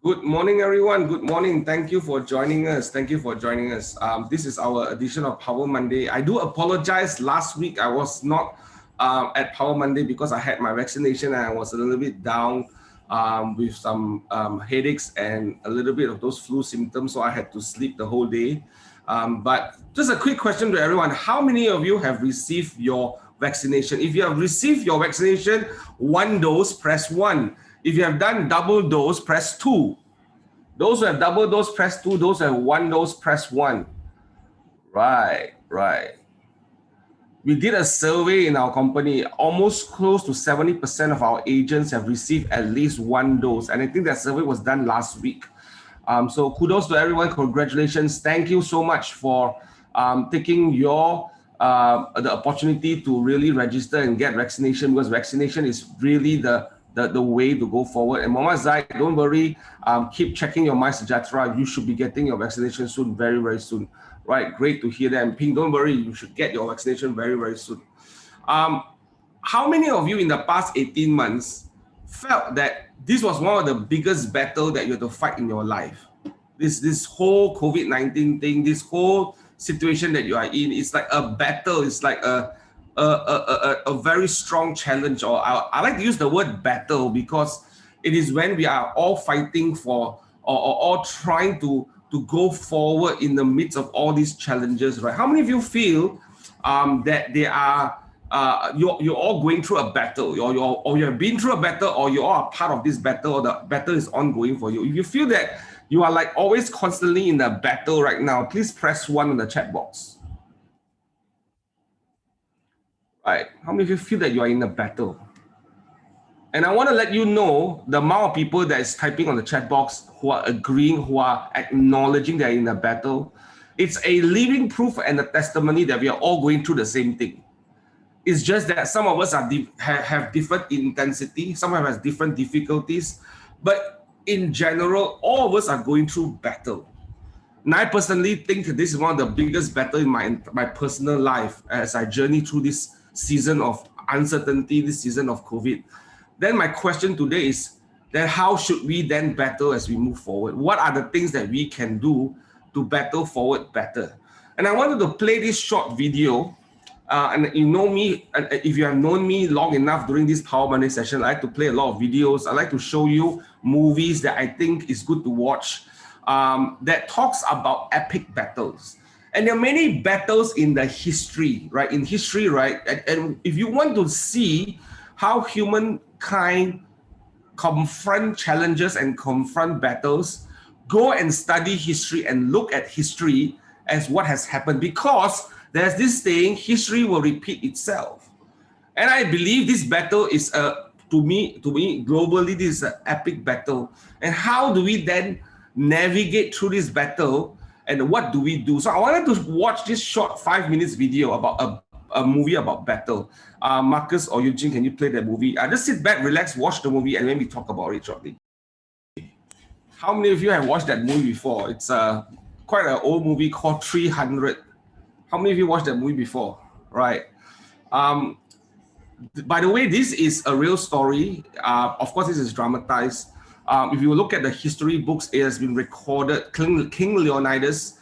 Good morning, everyone. Good morning. Thank you for joining us. This is our edition of Power Monday. I do apologize. Last week, I was not at Power Monday because I had my vaccination and I was a little bit down with some headaches and a little bit of those flu symptoms. So I had to sleep the whole day. But just a quick question to everyone. How many of you have received your vaccination? If you have received your vaccination, one dose, press 1. If you have done double dose, press 2. Those who have double dose, press 2. Those who have one dose, press 1. Right. We did a survey in our company. Almost close to 70% of our agents have received at least one dose. And I think that survey was done last week. So kudos to everyone. Congratulations. Thank you so much for taking the opportunity to really register and get vaccination, because vaccination is really the way to go forward. And Mama Zai, don't worry, keep checking your MySejahtera. You should be getting your vaccination soon, very, very soon. Right, great to hear that. And Ping, don't worry, you should get your vaccination very, very soon. How many of you in the past 18 months felt that this was one of the biggest battles that you had to fight in your life? This whole COVID-19 thing, this whole situation that you are in, it's like a battle. It's like a very strong challenge, or I like to use the word battle because it is when we are all fighting for or all trying to go forward in the midst of all these challenges, right? How many of you feel that they are you're all going through a battle, or you have been through a battle, or you are a part of this battle, or the battle is ongoing for you? If you feel that you are like always constantly in a battle right now, please press 1 in the chat box. Right. How many of you feel that you are in a battle? And I want to let you know the amount of people that is typing on the chat box who are agreeing, who are acknowledging they're in a battle. It's a living proof and a testimony that we are all going through the same thing. It's just that some of us have different intensity, some of us have different difficulties, but in general, all of us are going through battle. And I personally think this is one of the biggest battles in my personal life as I journey through this season of uncertainty, this season of COVID. Then my question today is, then how should we then battle as we move forward? What are the things that we can do to battle forward better? And I wanted to play this short video. And you know me, if you have known me long enough during this Power Monday session, I like to play a lot of videos. I like to show you movies that I think is good to watch that talks about epic battles. And there are many battles in the history, right? In history, right? And if you want to see how humankind confront challenges and confront battles, go and study history and look at history as what has happened, because there's this saying, history will repeat itself. And I believe this battle is to me globally, this is an epic battle. And how do we then navigate through this battle, and what do we do? So I wanted to watch this short 5 minutes video about a movie about battle. Marcus or Eugene, can you play that movie? Just sit back, relax, watch the movie, and then we talk about it shortly. How many of you have watched that movie before? It's quite an old movie called 300. How many of you watched that movie before? Right. By the way, this is a real story. Of course, this is dramatized. If you look at the history books, it has been recorded. King Leonidas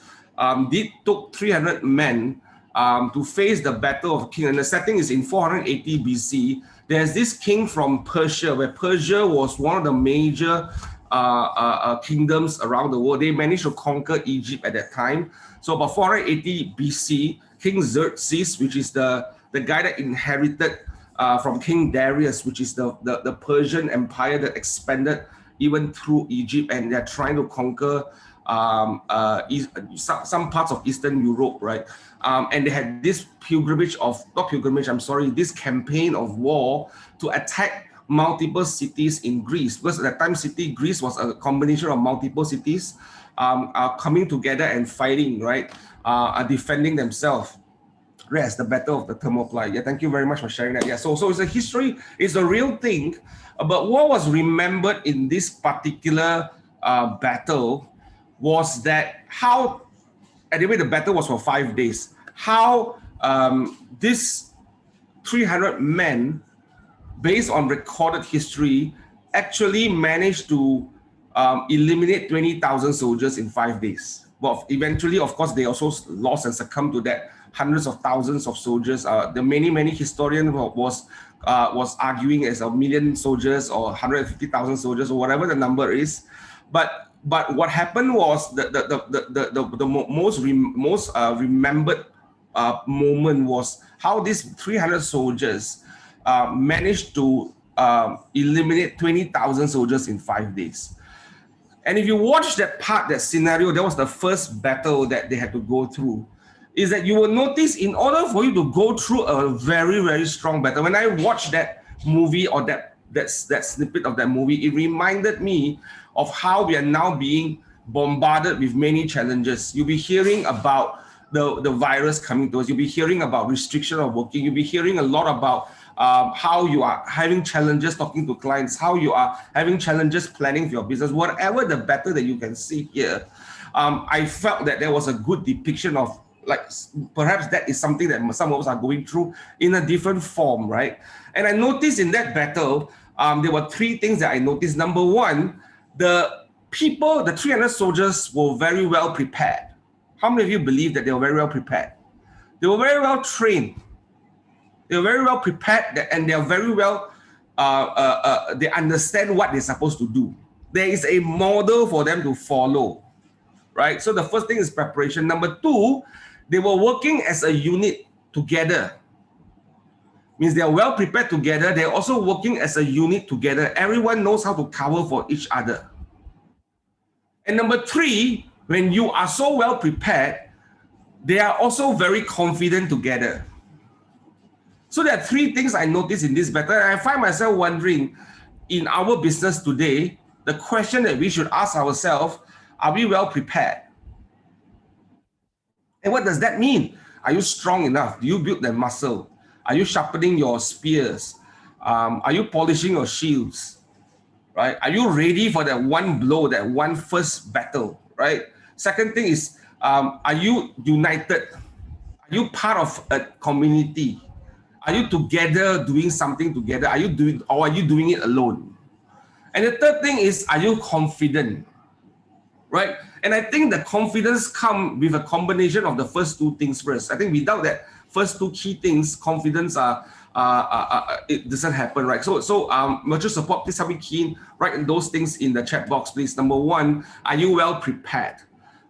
took 300 men to face the battle of King. And the setting is in 480 BC. There's this king from Persia, where Persia was one of the major kingdoms around the world. They managed to conquer Egypt at that time. So about 480 BC, King Xerxes, which is the guy that inherited from King Darius, which is the Persian Empire that expanded even through Egypt, and they're trying to conquer some parts of Eastern Europe, right? And they had this this campaign of war to attack multiple cities in Greece, because at that time Greece was a combination of multiple cities coming together and fighting, right? Defending themselves. Yes, the battle of the Thermopylae. Yeah, thank you very much for sharing that. Yeah, so it's a history, it's a real thing. But what was remembered in this particular battle was that anyway, the battle was for 5 days. How this 300 men, based on recorded history, actually managed to eliminate 20,000 soldiers in 5 days. Well, eventually, of course, they also lost and succumbed to that. Hundreds of thousands of soldiers. The many historians was arguing as 1 million soldiers or 150,000 soldiers or whatever the number is. But what happened was the most remembered moment was how these 300 soldiers managed to eliminate 20,000 soldiers in 5 days. And if you watch that part, that scenario, that was the first battle that they had to go through. Is that you will notice in order for you to go through a very, very strong battle, when I watched that movie or that snippet of that movie, it reminded me of how we are now being bombarded with many challenges. You'll be hearing about the virus coming to us. You'll be hearing about restriction of working. You'll be hearing a lot about how you are having challenges talking to clients, how you are having challenges planning for your business. Whatever the battle that you can see here, I felt that there was a good depiction of, like, perhaps that is something that some of us are going through in a different form, right? And I noticed in that battle, there were 3 things that I noticed. Number one, the 300 soldiers were very well prepared. How many of you believe that they were very well prepared? They were very well trained. They were very well prepared, and they are very well, they understand what they're supposed to do. There is a model for them to follow, right? So the first thing is preparation. Number 2, they were working as a unit together. Means they are well prepared together. They're also working as a unit together. Everyone knows how to cover for each other. And number 3, when you are so well prepared, they are also very confident together. So there are 3 things I noticed in this battle. And I find myself wondering, in our business today, the question that we should ask ourselves, are we well prepared? And what does that mean? Are you strong enough? Do you build that muscle? Are you sharpening your spears? Are you polishing your shields? Right? Are you ready for that one blow, that one first battle? Right? Second thing is, are you united? Are you part of a community? Are you together doing something together? Are you doing it alone? And the third thing is, are you confident? Right? And I think the confidence comes with a combination of the first 2 things first. I think without that first 2 key things, confidence it doesn't happen, right? So mutual support, please help me key write those things in the chat box, please. Number 1, are you well prepared?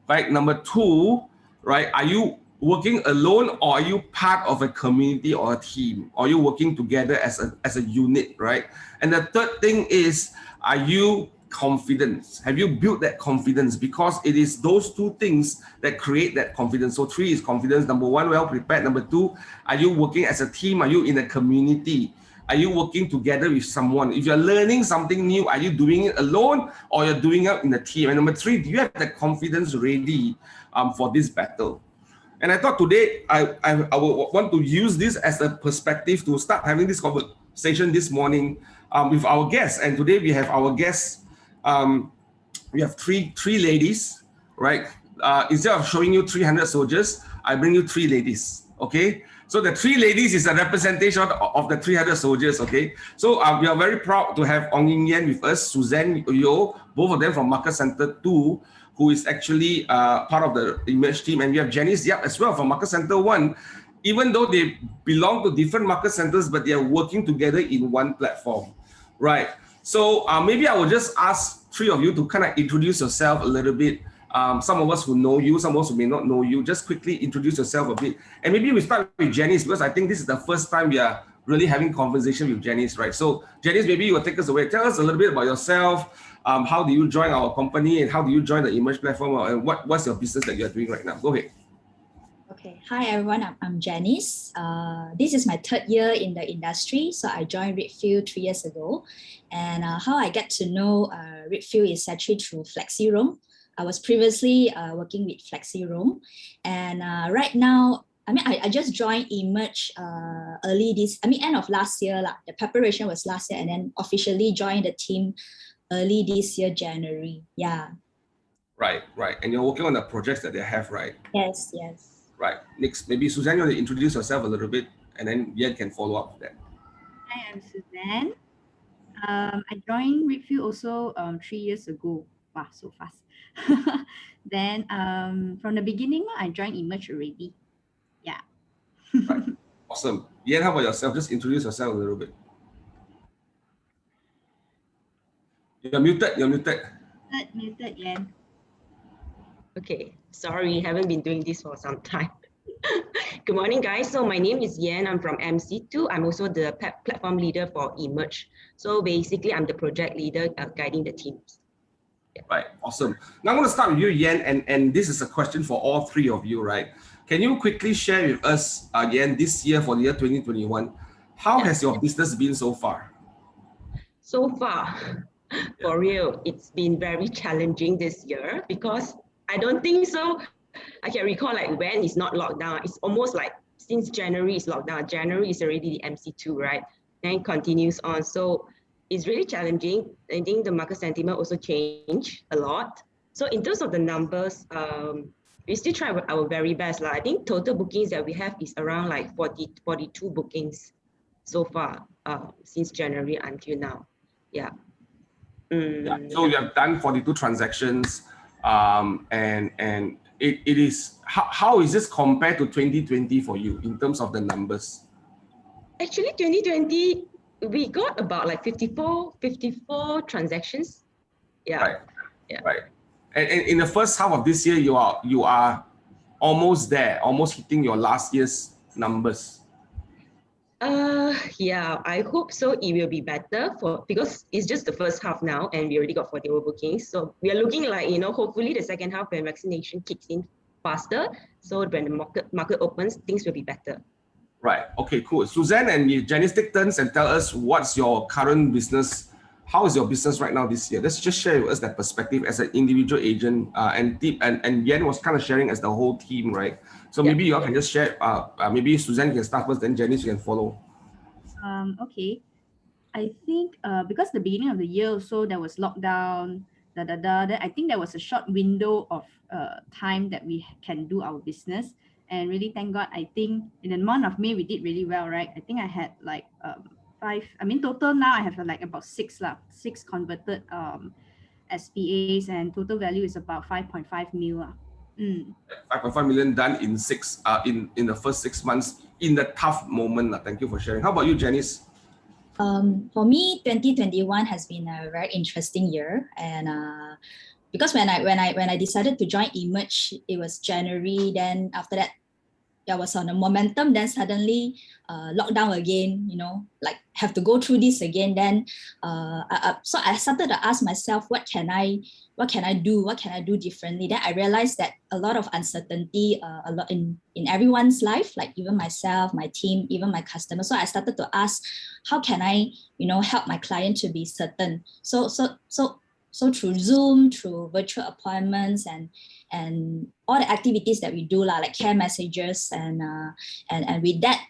Right? Number 2, right? Are you working alone, or are you part of a community or a team? Or are you working together as a unit, right? And the third thing is, are you confident? Have you built that confidence? Because it is those 2 things that create that confidence. So 3 is confidence. Number 1, well prepared. Number 2, are you working as a team? Are you in a community? Are you working together with someone? If you're learning something new, are you doing it alone, or you're doing it in a team? And number 3, do you have the confidence ready for this battle? And I thought today I would want to use this as a perspective to start having this conversation this morning with our guests. And today we have our guests. We have three ladies, right? Instead of showing you 300 soldiers, I bring you 3 ladies, okay? So the 3 ladies is a representation of the 300 soldiers, okay? So we are very proud to have Yien with us, Suszane, Yeoh, both of them from Market Center 2, who is actually part of the Emerge team. And we have Jenice as well from Market Center 1. Even though they belong to different market centers, but they are working together in one platform, right? So maybe I will just ask 3 of you to kind of introduce yourself a little bit. Some of us who know you, some of us who may not know you, just quickly introduce yourself a bit. And maybe we start with Jenice, because I think this is the first time we are really having conversation with Jenice, right? So Jenice, maybe you will take us away. Tell us a little bit about yourself. How do you join our company, and how do you join the Emerge platform, and what's your business that you're doing right now? Go ahead. Okay, hi everyone, I'm Jenice. This is my 3rd year in the industry. So I joined Redfield 3 years ago. And how I get to know Redfield is actually through FlexiRoam. I was previously working with FlexiRoam. And right now, I just joined Emerge end of last year. The preparation was last year, and then officially joined the team early this year, January. Yeah. Right. And you're working on the projects that they have, right? Yes. Right. Next, maybe Suszane, you want to introduce yourself a little bit, and then Yien can follow up with that. Hi, I'm Suszane. I joined Redfield also 3 years ago. wow, so fast. Then from the beginning, I joined Emerge already. Yeah. Right. Awesome. Yien, how about yourself? Just introduce yourself a little bit. You're muted. You're muted. Muted, Yien. Okay, sorry, haven't been doing this for some time. Good morning, guys. So my name is Yien. I'm from MC2. I'm also the platform leader for Emerge. So basically, I'm the project leader guiding the teams. Yeah. Right, awesome. Now I'm going to start with you, Yien, and this is a question for all three of you, right? Can you quickly share with us, Yien, this year for the year 2021, how has your business been so far? So far, for real, it's been very challenging this year because I don't think so. I can recall like when it's not locked down. It's almost like since January is locked down. January is already the MC2, right? Then it continues on. So it's really challenging. I think the market sentiment also changed a lot. So in terms of the numbers, we still try our very best. I think total bookings that we have is around like 42 bookings so far since January until now. Yeah. Yeah. So you have done 42 transactions, and it is, how is this compared to 2020 for you in terms of the numbers? Actually, 2020, we got about like 54 transactions. Yeah. Right. Yeah. Right. And in the first half of this year, you are almost there, almost hitting your last year's numbers. Yeah, I hope so. It will be better because it's just the first half now and we already got 41 bookings. So we are looking like, hopefully the second half when vaccination kicks in faster. So when the market opens, things will be better. Right. Okay, cool. Suszane and Jenice, take turns and tell us what's your current business. How is your business right now this year? Let's just share with us that perspective as an individual agent, and Yien was kind of sharing as the whole team, right? So maybe you all can just share, maybe Suszane can start first, then Jenice can follow. Okay. I think because the beginning of the year also there was lockdown, then I think there was a short window of time that we can do our business. And really, thank God, I think in the month of May, we did really well, right? I think I had like 5, total now I have like about 6 converted SPAs, and total value is about 5.5 mil. 5.5 million done in in the first 6 months in the tough moment. Thank you for sharing. How about you, Jenice? For me, 2021 has been a very interesting year, and because when I decided to join Emerge, it was January. Then after that, I was on a momentum. Then suddenly, lockdown again. Like have to go through this again. Then, so I started to ask myself, what can I do? What can I do differently? Then I realized that a lot of uncertainty, a lot in everyone's life, like even myself, my team, even my customers. So I started to ask, how can I, help my client to be certain? So through Zoom, through virtual appointments, and all the activities that we do, like care messages, and with that,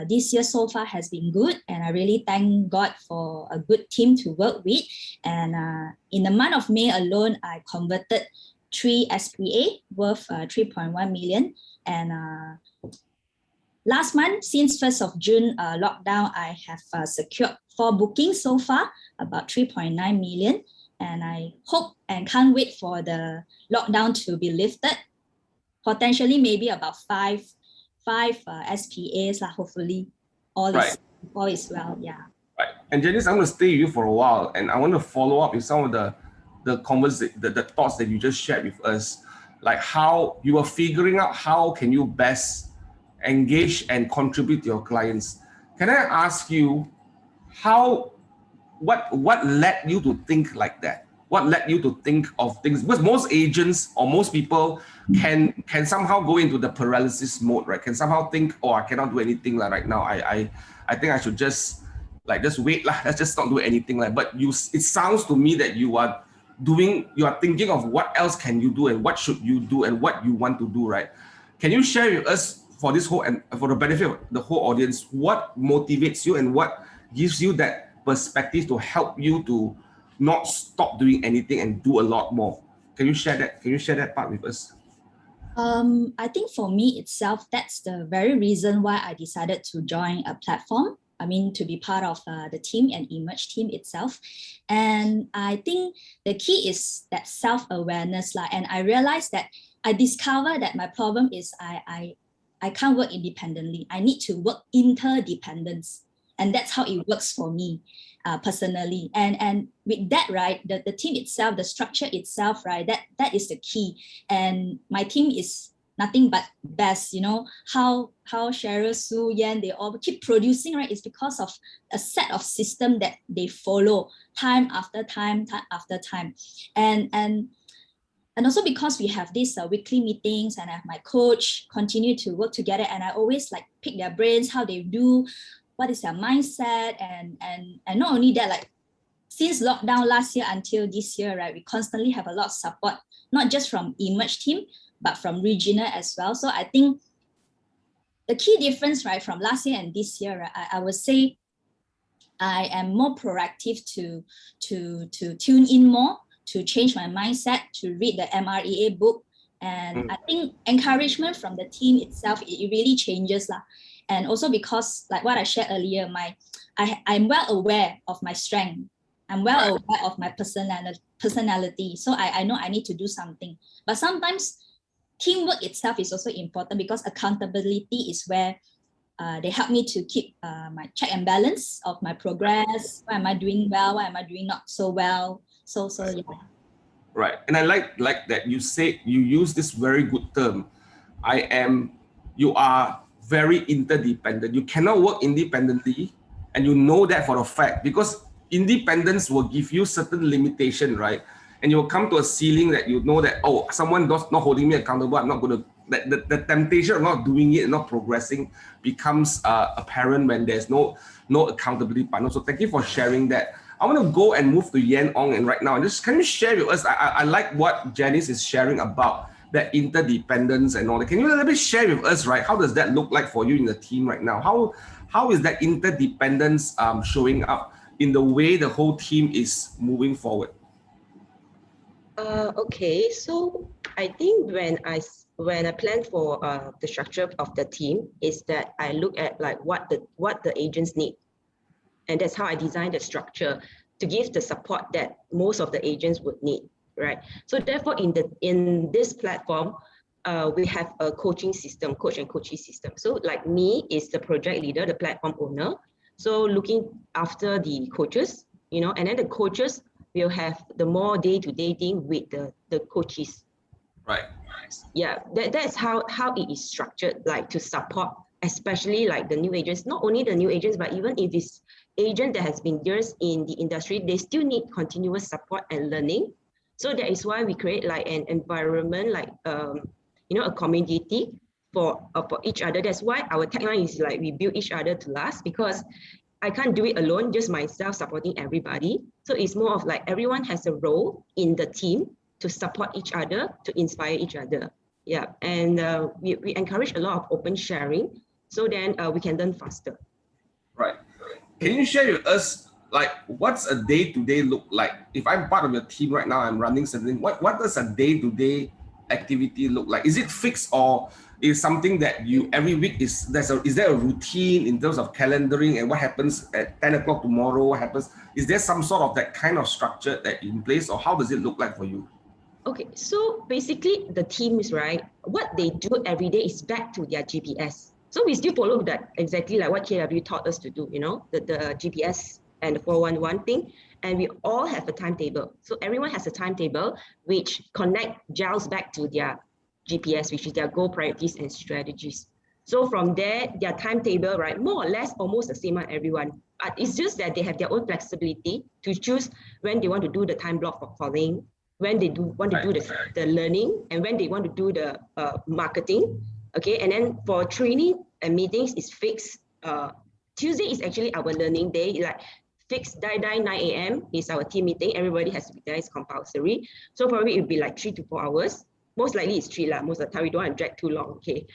this year so far has been good, and I really thank God for a good team to work with. And in the month of May alone, I converted 3 SPA worth 3.1 million, and last month, since 1st of June lockdown, I have secured 4 bookings so far, about 3.9 million. And I hope and can't wait for the lockdown to be lifted. Potentially, maybe about 5 SPAs, hopefully all is well. Yeah. Right. And Jenice, I'm going to stay with you for a while, and I want to follow up with some of the thoughts that you just shared with us, like how you are figuring out how can you best engage and contribute to your clients. Can I ask you what led you to think like that? What led you to think of things? Because most agents or most people can somehow go into the paralysis mode, right? Can somehow think, oh, I cannot do anything right now. I think I should just wait lah. Let's just not do anything But it sounds to me that you are thinking of what else can you do and what should you do and what you want to do, right? Can you share with us for this whole and for the benefit of the whole audience, what motivates you and what gives you that perspective to help you to not stop doing anything and do a lot more? Can you share that? Can you share that part with us? I think for me itself, that's the very reason why I decided to join a platform. to be part of the team and Emerge team itself. And I think the key is that self-awareness. And I realized that I discovered that my problem is I can't work independently. I need to work interdependence. And that's how it works for me personally. And with that, right, the team itself, the structure itself, right, that is the key. And my team is nothing but best. How Cheryl, Sue, Yien, they all keep producing, right, is because of a set of system that they follow time after time after time. And also because we have these weekly meetings, and I have my coach continue to work together, and I always pick their brains, how they do, what is their mindset, and not only that, since lockdown last year until this year, right, we constantly have a lot of support, not just from Emerge team, but from regional as well. So I think the key difference, right, from last year and this year, right, I would say I am more proactive to tune in more, to change my mindset, to read the MREA book. And I think encouragement from the team itself, it really changes. And also because, like what I shared earlier, I'm well aware of my strength. I'm well aware of my personality. So I know I need to do something. But sometimes teamwork itself is also important, because accountability is where they help me to keep my check and balance of my progress. Why am I doing well? Why am I doing not so well? So yeah. Right. And I like that you use this very good term. You are very interdependent. You cannot work independently, and you know that for a fact, because independence will give you certain limitation, right? And you'll come to a ceiling that you know that, oh, someone not holding me accountable, I'm not going to, the temptation of not doing it and not progressing becomes apparent when there's no accountability partner. So thank you for sharing that. I want to go and move to Yien Ong, and right now, just can you share with us, I like what Jenice is sharing about that interdependence and all that. Can you a little bit share with us, right? How does that look like for you in the team right now? How is that interdependence showing up in the way the whole team is moving forward? Okay, so I think when I plan for the structure of the team, is that I look at what the agents need, and that's how I design the structure to give the support that most of the agents would need, right? So therefore, in this platform, we have a coaching system, coach and coachee system. So like me is the project leader, the platform owner. So looking after the coaches, and then the coaches will have the more day-to-day thing with the coaches. Right. Yeah, that's how it is structured, to support, especially the new agents, not only the new agents, but even if it's agent that has been years in the industry, they still need continuous support and learning. So that is why we create an environment, a community for each other. That's why our tagline is we build each other to last, because I can't do it alone, just myself supporting everybody. So it's more of everyone has a role in the team to support each other, to inspire each other. Yeah, and we encourage a lot of open sharing, so then we can learn faster. Right. Can you share with us, what's a day-to-day look like? If I'm part of your team right now, I'm running something, what does a day-to-day activity look like? Is it fixed, or is something that you every week is there a routine in terms of calendaring, and what happens at 10 o'clock tomorrow? What happens? Is there some sort of that kind of structure that in place, or how does it look like for you? Okay, so basically the teams, right, what they do every day is back to their GPS. So we still follow that exactly like what KW taught us to do, the GPS and the 411 thing. And we all have a timetable. So everyone has a timetable which gels back to their GPS, which is their goal, priorities, and strategies. So from there, their timetable, right, more or less almost the same on everyone. But it's just that they have their own flexibility to choose when they want to do the time block for calling, when they want to do the learning, and when they want to do the marketing. Okay, and then for training and meetings is fixed. Tuesday is actually our learning day, fixed 9 a.m. is our team meeting. Everybody has to be there, it's compulsory. So probably it will be 3 to 4 hours. Most likely it's 3 most of the time, we don't want to drag too long. Okay,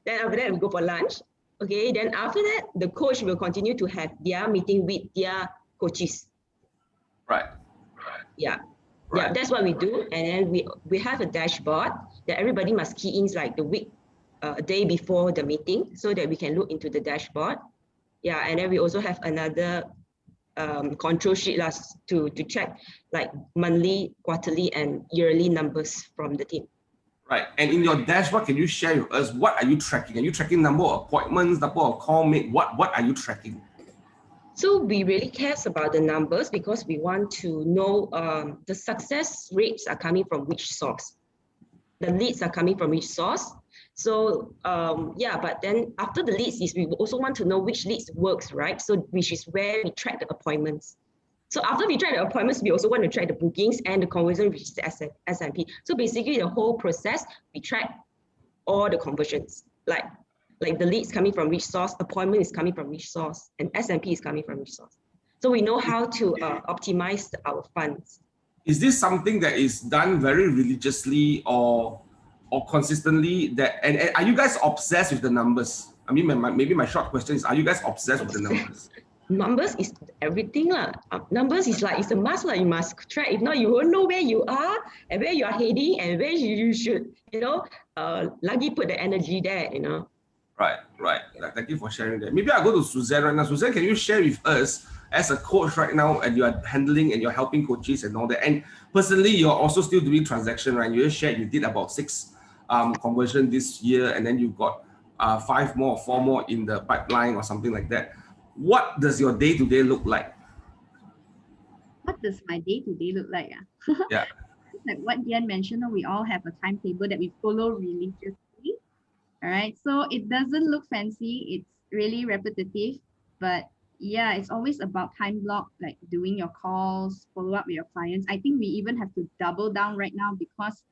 then after that we go for lunch. Okay, then after that the coach will continue to have their meeting with their coaches. Right. Yeah. Right. Yeah, that's what we do. And then we have a dashboard that everybody must key in the week, day before the meeting, so that we can look into the dashboard. Yeah, and then we also have another control sheet to check like monthly, quarterly, and yearly numbers from the team. Right. And in your dashboard, can you share with us, what are you tracking? Are you tracking number of appointments, number of call made? What are you tracking? So we really cares about the numbers because we want to know the success rates are coming from which source. The leads are coming from which source. So yeah, but then after the leads is we also want to know which leads works, right? So which is where we track the appointments. So after we track the appointments, we also want to track the bookings and the conversion, which is the SMP. So basically the whole process, we track all the conversions, like the leads coming from which source, appointment is coming from which source, and SMP is coming from which source. So we know how to optimize our funds. Is this something that is done very religiously or consistently? And are you guys obsessed with the numbers? I mean, maybe my short question is, are you guys obsessed with the numbers? Numbers is everything lah. Numbers is like, it's a must lah. You must track. If not, you won't know where you are and where you are heading and where you should, lucky put the energy there, Right. Thank you for sharing that. Maybe I'll go to Suszane right now. Suszane, can you share with us, as a coach right now, and you are handling and you're helping coaches and all that, and personally, you're also still doing transaction, right? You just shared you did about 6 conversion this year, and then you've got 5 more or 4 more in the pipeline or something like that. What does your day-to-day look like? What does my day-to-day look like? Yeah. Like what Yien mentioned, we all have a timetable that we follow religiously. All right, so it doesn't look fancy. It's really repetitive, but yeah, it's always about time block, like doing your calls, follow up with your clients. I think we even have to double down right now because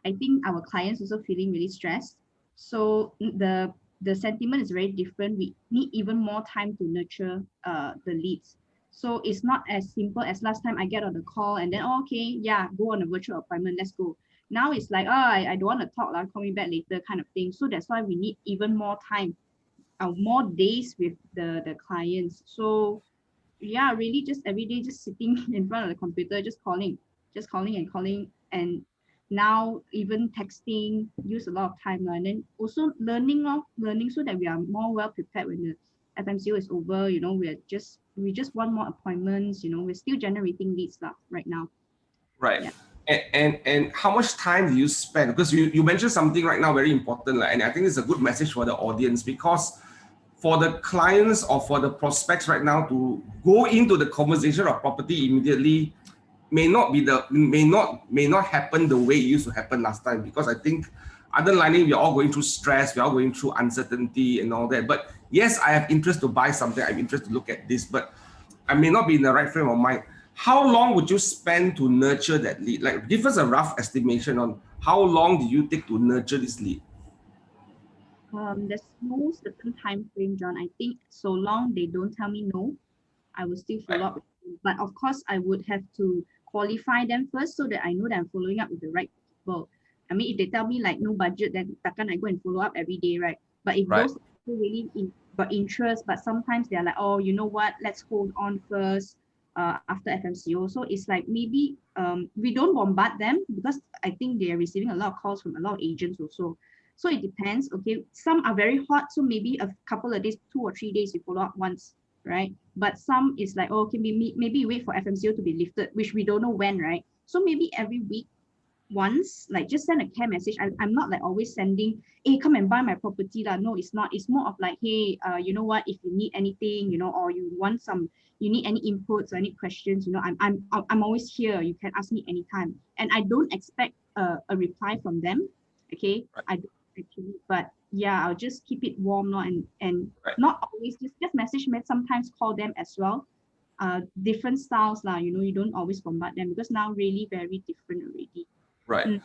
I think our clients also feeling really stressed. So the sentiment is very different. We need even more time to nurture the leads. So it's not as simple as last time I get on the call and then, oh, okay, yeah, go on a virtual appointment, let's go. Now it's like, I don't want to talk, call me back later kind of thing. So that's why we need even more time, more days with the clients. So yeah, really just every day, just sitting in front of the computer, just calling and calling. And now even texting use a lot of time. And then also learning so that we are more well prepared when the FMCO is over. We just want more appointments. We're still generating leads right now. Right. Yeah. And how much time do you spend? Because you mentioned something right now very important, and I think it's a good message for the audience, because for the clients or for the prospects right now to go into the conversation of property immediately may not happen the way it used to happen last time, because I think underlining, we're all going through stress, we're all going through uncertainty and all that. But yes, I have interest to buy something, I'm interested to look at this, but I may not be in the right frame of mind. How long would you spend to nurture that lead? Like, give us a rough estimation on how long do you take to nurture this lead? There's no certain time frame, John. I think so long they don't tell me no, I will still follow up with them. But of course, I would have to qualify them first so that I know that I'm following up with the right people. I mean, if they tell me like no budget, then takkan I go and follow up every day, right? But if those people really got interest, but sometimes they're like, oh, you know what? Let's hold on first after FMCO. So it's like maybe we don't bombard them because I think they're receiving a lot of calls from a lot of agents also. So it depends. Okay, some are very hot, so maybe a couple of days, 2 or 3 days, you follow up once, right? But some is like, oh, okay, maybe wait for FMCO to be lifted, which we don't know when, right? So maybe every week once, like just send a care message. I'm not like always sending, hey, come and buy my property lah. No, it's not. It's more of like, hey, you know what? If you need anything, or you need any inputs or any questions, I'm always here. You can ask me anytime, and I don't expect a reply from them. Okay, I don't actually, but yeah, I'll just keep it warm now and not always just message me. Sometimes call them as well. Different styles lah. You don't always bombard them because now really very different already. Right.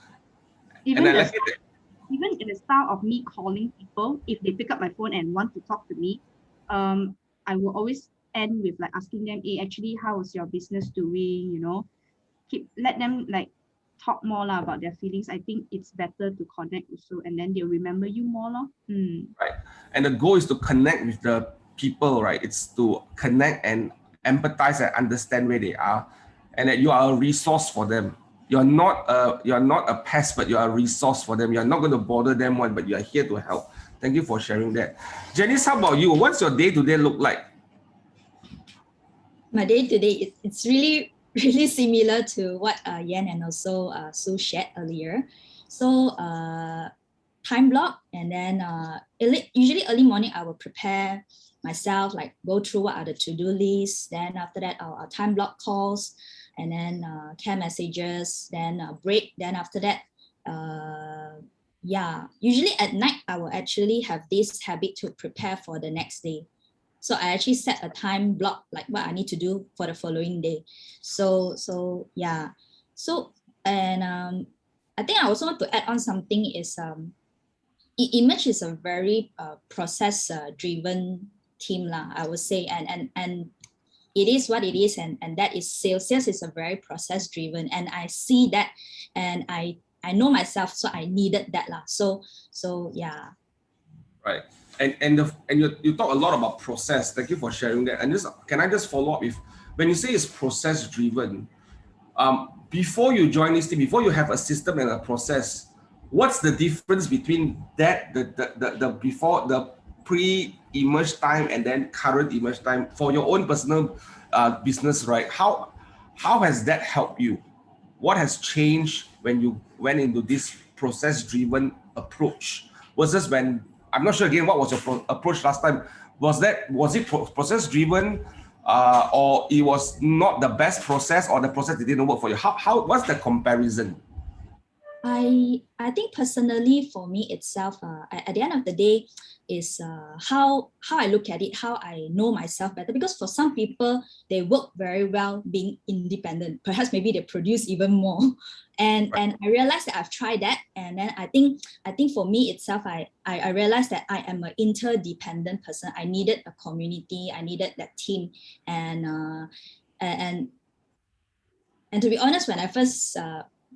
Even in the style of me calling people, if they pick up my phone and want to talk to me, I will always end with like asking them, hey, actually, how is your business doing? Let them like talk more about their feelings. I think it's better to connect also, and then they'll remember you more. Right. And the goal is to connect with the people, right? It's to connect and empathize and understand where they are, and that you are a resource for them. You're not a pest, but you're a resource for them. You're not going to bother them, but you are here to help. Thank you for sharing that. Jenice, how about you? What's your day-to-day look like? My day-to-day, it's really, really similar to what Yien and also Sue shared earlier. So time block, and then usually early morning, I will prepare myself, like go through what are the to-do lists. Then after that, our time block calls, and then care messages, then break. Then after that, yeah, usually at night, I will actually have this habit to prepare for the next day. So I actually set a time block, like what I need to do for the following day. So yeah. So, and I think I also want to add on something is Image is a very process driven team lah, I would say, and it is what it is, and that is sales. Sales is a very process driven, and I see that, and I know myself, so I needed that lah. So yeah. Right. And you talk a lot about process. Thank you for sharing that. And can I just follow up with, when you say it's process driven, before you join this team, before you have a system and a process, what's the difference between that, the before, the pre-emerge time and then current emerge time for your own personal business, right? How has that helped you? What has changed when you went into this process-driven approach versus when, I'm not sure again, what was your approach last time? Was it process-driven, or it was not the best process, or the process that didn't work for you? What's the comparison? I think personally for me itself, at the end of the day, is how I look at it, how I know myself better. Because for some people, they work very well being independent. Perhaps maybe they produce even more. And I realized that I've tried that, and then I think for me itself, I realized that I am an interdependent person. I needed a community, I needed that team, and to be honest, when I first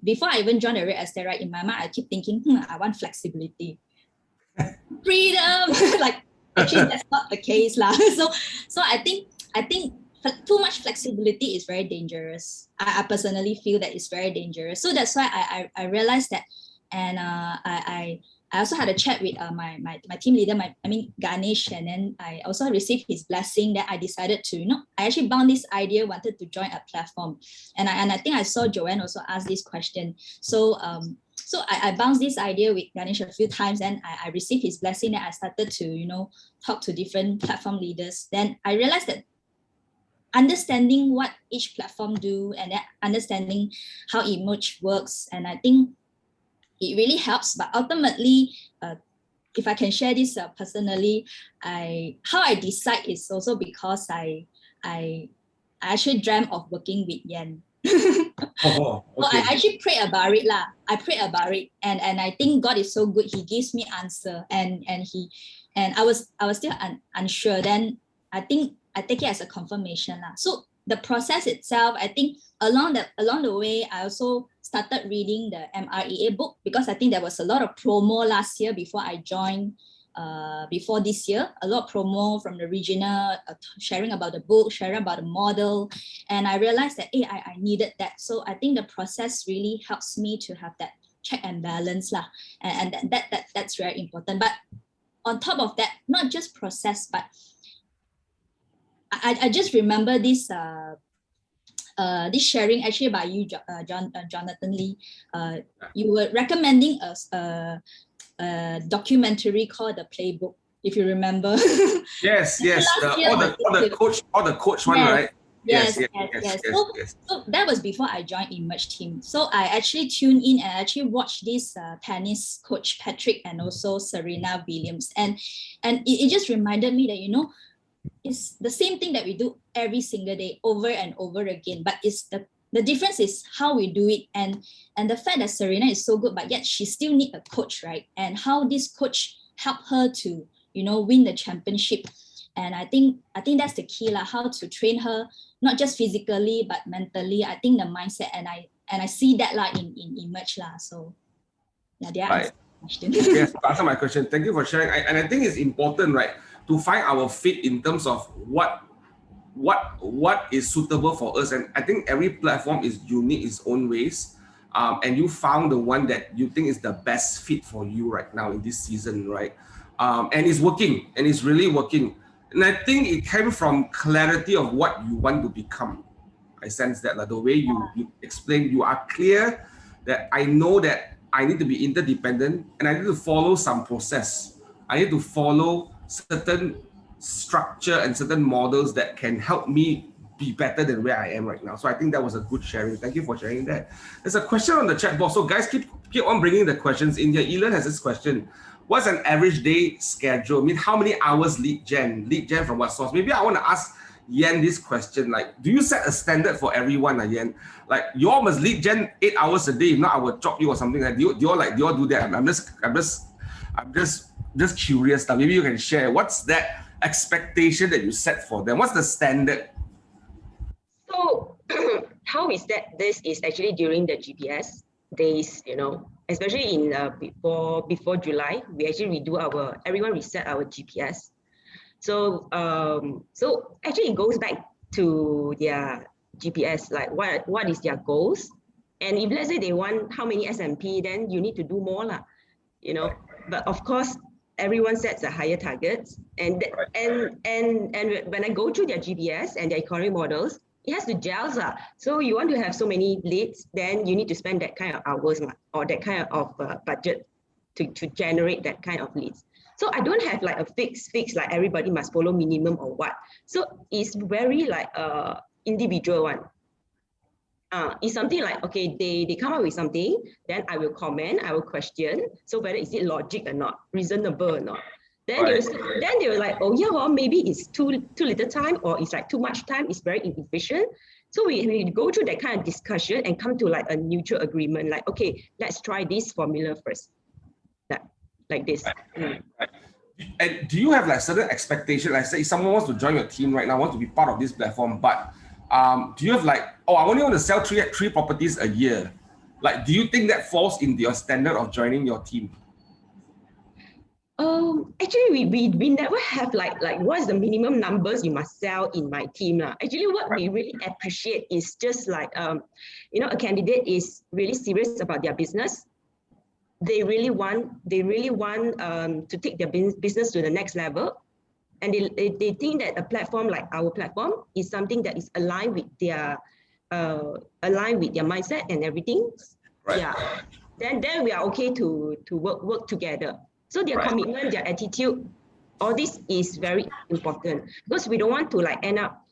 before I even joined the real estate, right, in my mind, I keep thinking, I want flexibility, freedom. Like, actually, that's not the case, lah. So I think too much flexibility is very dangerous. I personally feel that it's very dangerous. So that's why I realized that, and I also had a chat with my team leader, Ganesh, and then I also received his blessing that I decided to, I actually bound this idea, wanted to join a platform. And I think I saw Joanne also ask this question. So I bounced this idea with Ganesh a few times, and I received his blessing that I started to, talk to different platform leaders. Then I realized that understanding what each platform do, and then understanding how Emerge works, and I think it really helps. But ultimately, if I can share this personally, how I decide is also because I actually dreamt of working with Yien. Oh, okay. So I actually pray about it lah. I pray about it, and I think God is so good. He gives me answer, and I was still unsure. Then I think I take it as a confirmation lah. So the process itself, I think along the way, I also started reading the MREA book, because I think there was a lot of promo last year before I joined. Before this year, a lot of promo from the regional, sharing about the book, sharing about the model, and I realized that I needed that. So I think the process really helps me to have that check and balance lah, and that's very important. But on top of that, not just process, but I just remember this this sharing actually by you, Jonathan Lee. You were recommending a documentary called The Playbook, if you remember. Yes. All the coach one, right? Yes. So that was before I joined Emerge team. So I actually tuned in and actually watched this tennis coach Patrick and also Serena Williams, and it just reminded me that it's the same thing that we do every single day over and over again, but it's the difference is how we do it, and the fact that Serena is so good, but yet she still need a coach, right? And how this coach helped her to win the championship. And I think that's the key lah, how to train her, not just physically but mentally. I think the mindset, and I see that lah in Emerge lah. So yeah, there are questions. Yes, to answer my question, thank you for sharing. And I think it's important, right, to find our fit in terms of what is suitable for us. And I think every platform is unique in its own ways. And you found the one that you think is the best fit for you right now in this season, right? and it's working, and it's really working. And I think it came from clarity of what you want to become. I sense that, like the way you explain, you are clear that I know that I need to be interdependent and I need to follow some process. I need to follow certain structure and certain models that can help me be better than where I am right now. So I think that was a good sharing. Thank you for sharing that. There's a question on the chat box. So guys, keep on bringing the questions in here. Elon has this question. What's an average day schedule? I mean, how many hours lead gen? Lead gen from what source? Maybe I want to ask Yien this question. Like, do you set a standard for everyone, Yien? Like, you all must lead gen 8 hours a day. If not, I will chop you or something. Like, do you all do that? I'm just curious now. Maybe you can share. What's that expectation that you set for them? What's the standard? So how is that? This is actually during the GPS days, especially in before July, we actually everyone reset our GPS. So so actually it goes back to their GPS, like what is their goals, and if let's say they want how many SMP, then you need to do more lah, But of course, everyone sets a higher targets, and when I go through their GPS and their economic models, it has to gel. So you want to have so many leads, then you need to spend that kind of hours or that kind of budget to generate that kind of leads. So I don't have like a fix like everybody must follow minimum or what. So it's very like individual one. It's something like, okay, they come up with something, then I will comment, I will question. So whether is it logic or not, reasonable or not. Then they were like, oh yeah, well, maybe it's too little time, or it's like too much time, it's very inefficient. So we go through that kind of discussion and come to like a neutral agreement, like, okay, let's try this formula first. Like this. Right. And do you have like certain expectation? Like say if someone wants to join your team right now, wants to be part of this platform, but do you have like, oh, I only want to sell three properties a year? Like, do you think that falls into your standard of joining your team? Actually, we never have like what's the minimum numbers you must sell in my team. Actually, what we really appreciate is just like a candidate is really serious about their business. They really want to take their business to the next level, and they think that a platform like our platform is something that is aligned with their mindset and everything. Right. Yeah. Then we are okay to work together. So their commitment, their attitude, all this is very important, because we don't want to like end up,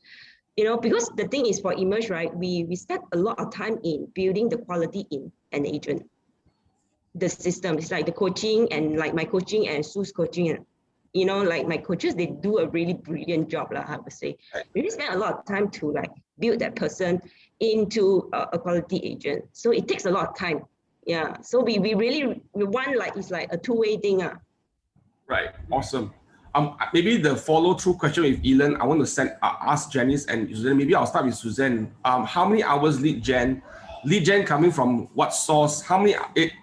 because the thing is for Emerge, right? We spend a lot of time in building the quality in an agent. The system is like the coaching, and like my coaching and Su's coaching, and like my coaches, they do a really brilliant job, I would say. We really spend a lot of time to like build that person into a quality agent. So it takes a lot of time. Yeah. So we want like it's like a two-way thing. Right. Awesome. Maybe the follow-through question with Elon, I want to ask Jenice and Suszane. Maybe I'll start with Suszane. How many hours lead gen? Lead gen coming from what source? How many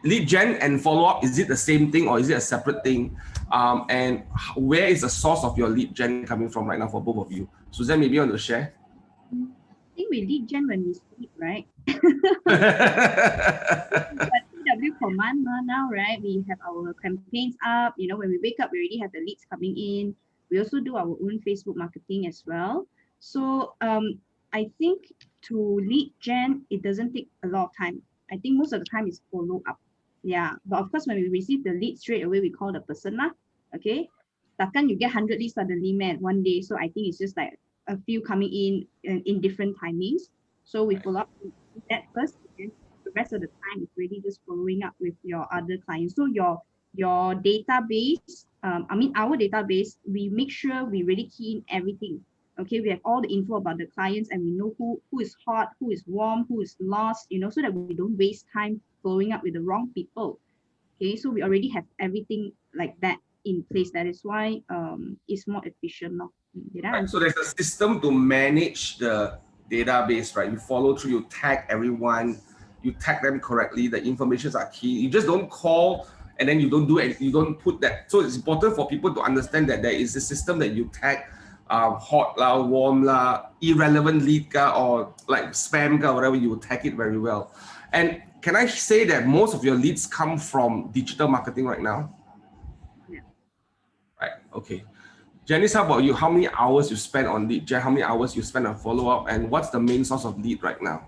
lead gen and follow-up? Is it the same thing or is it a separate thing? And where is the source of your lead gen coming from right now for both of you? Suszane, maybe you want to share? I think we lead gen when we sleep, right? KW command now, right? We have our campaigns up. When we wake up, we already have the leads coming in. We also do our own Facebook marketing as well. So I think to lead gen, it doesn't take a lot of time. I think most of the time is follow up. Yeah, but of course, when we receive the lead straight away, we call the person lah. Okay, takkan you get 100 leads suddenly, man, one day. So I think it's just like a few coming in different timings. So we follow up that first, and the rest of the time is really just following up with your other clients. So your database, our database, we make sure we really key in everything. Okay, we have all the info about the clients, and we know who is hot, who is warm, who is lost, so that we don't waste time following up with the wrong people. Okay, so we already have everything like that in place. That is why it's more efficient. Right. So there's a system to manage the database, right? You follow through, you tag everyone, you tag them correctly, the informations are key. You just don't call and then you don't do it, you don't put that. So it's important for people to understand that there is a system that you tag hot la, warm la, irrelevant lead ka, or like spam ka, whatever, you will tag it very well. And can I say that most of your leads come from digital marketing right now? Okay. Jenice, how about you? How many hours you spend on lead gen? How many hours you spend on follow-up? And what's the main source of lead right now?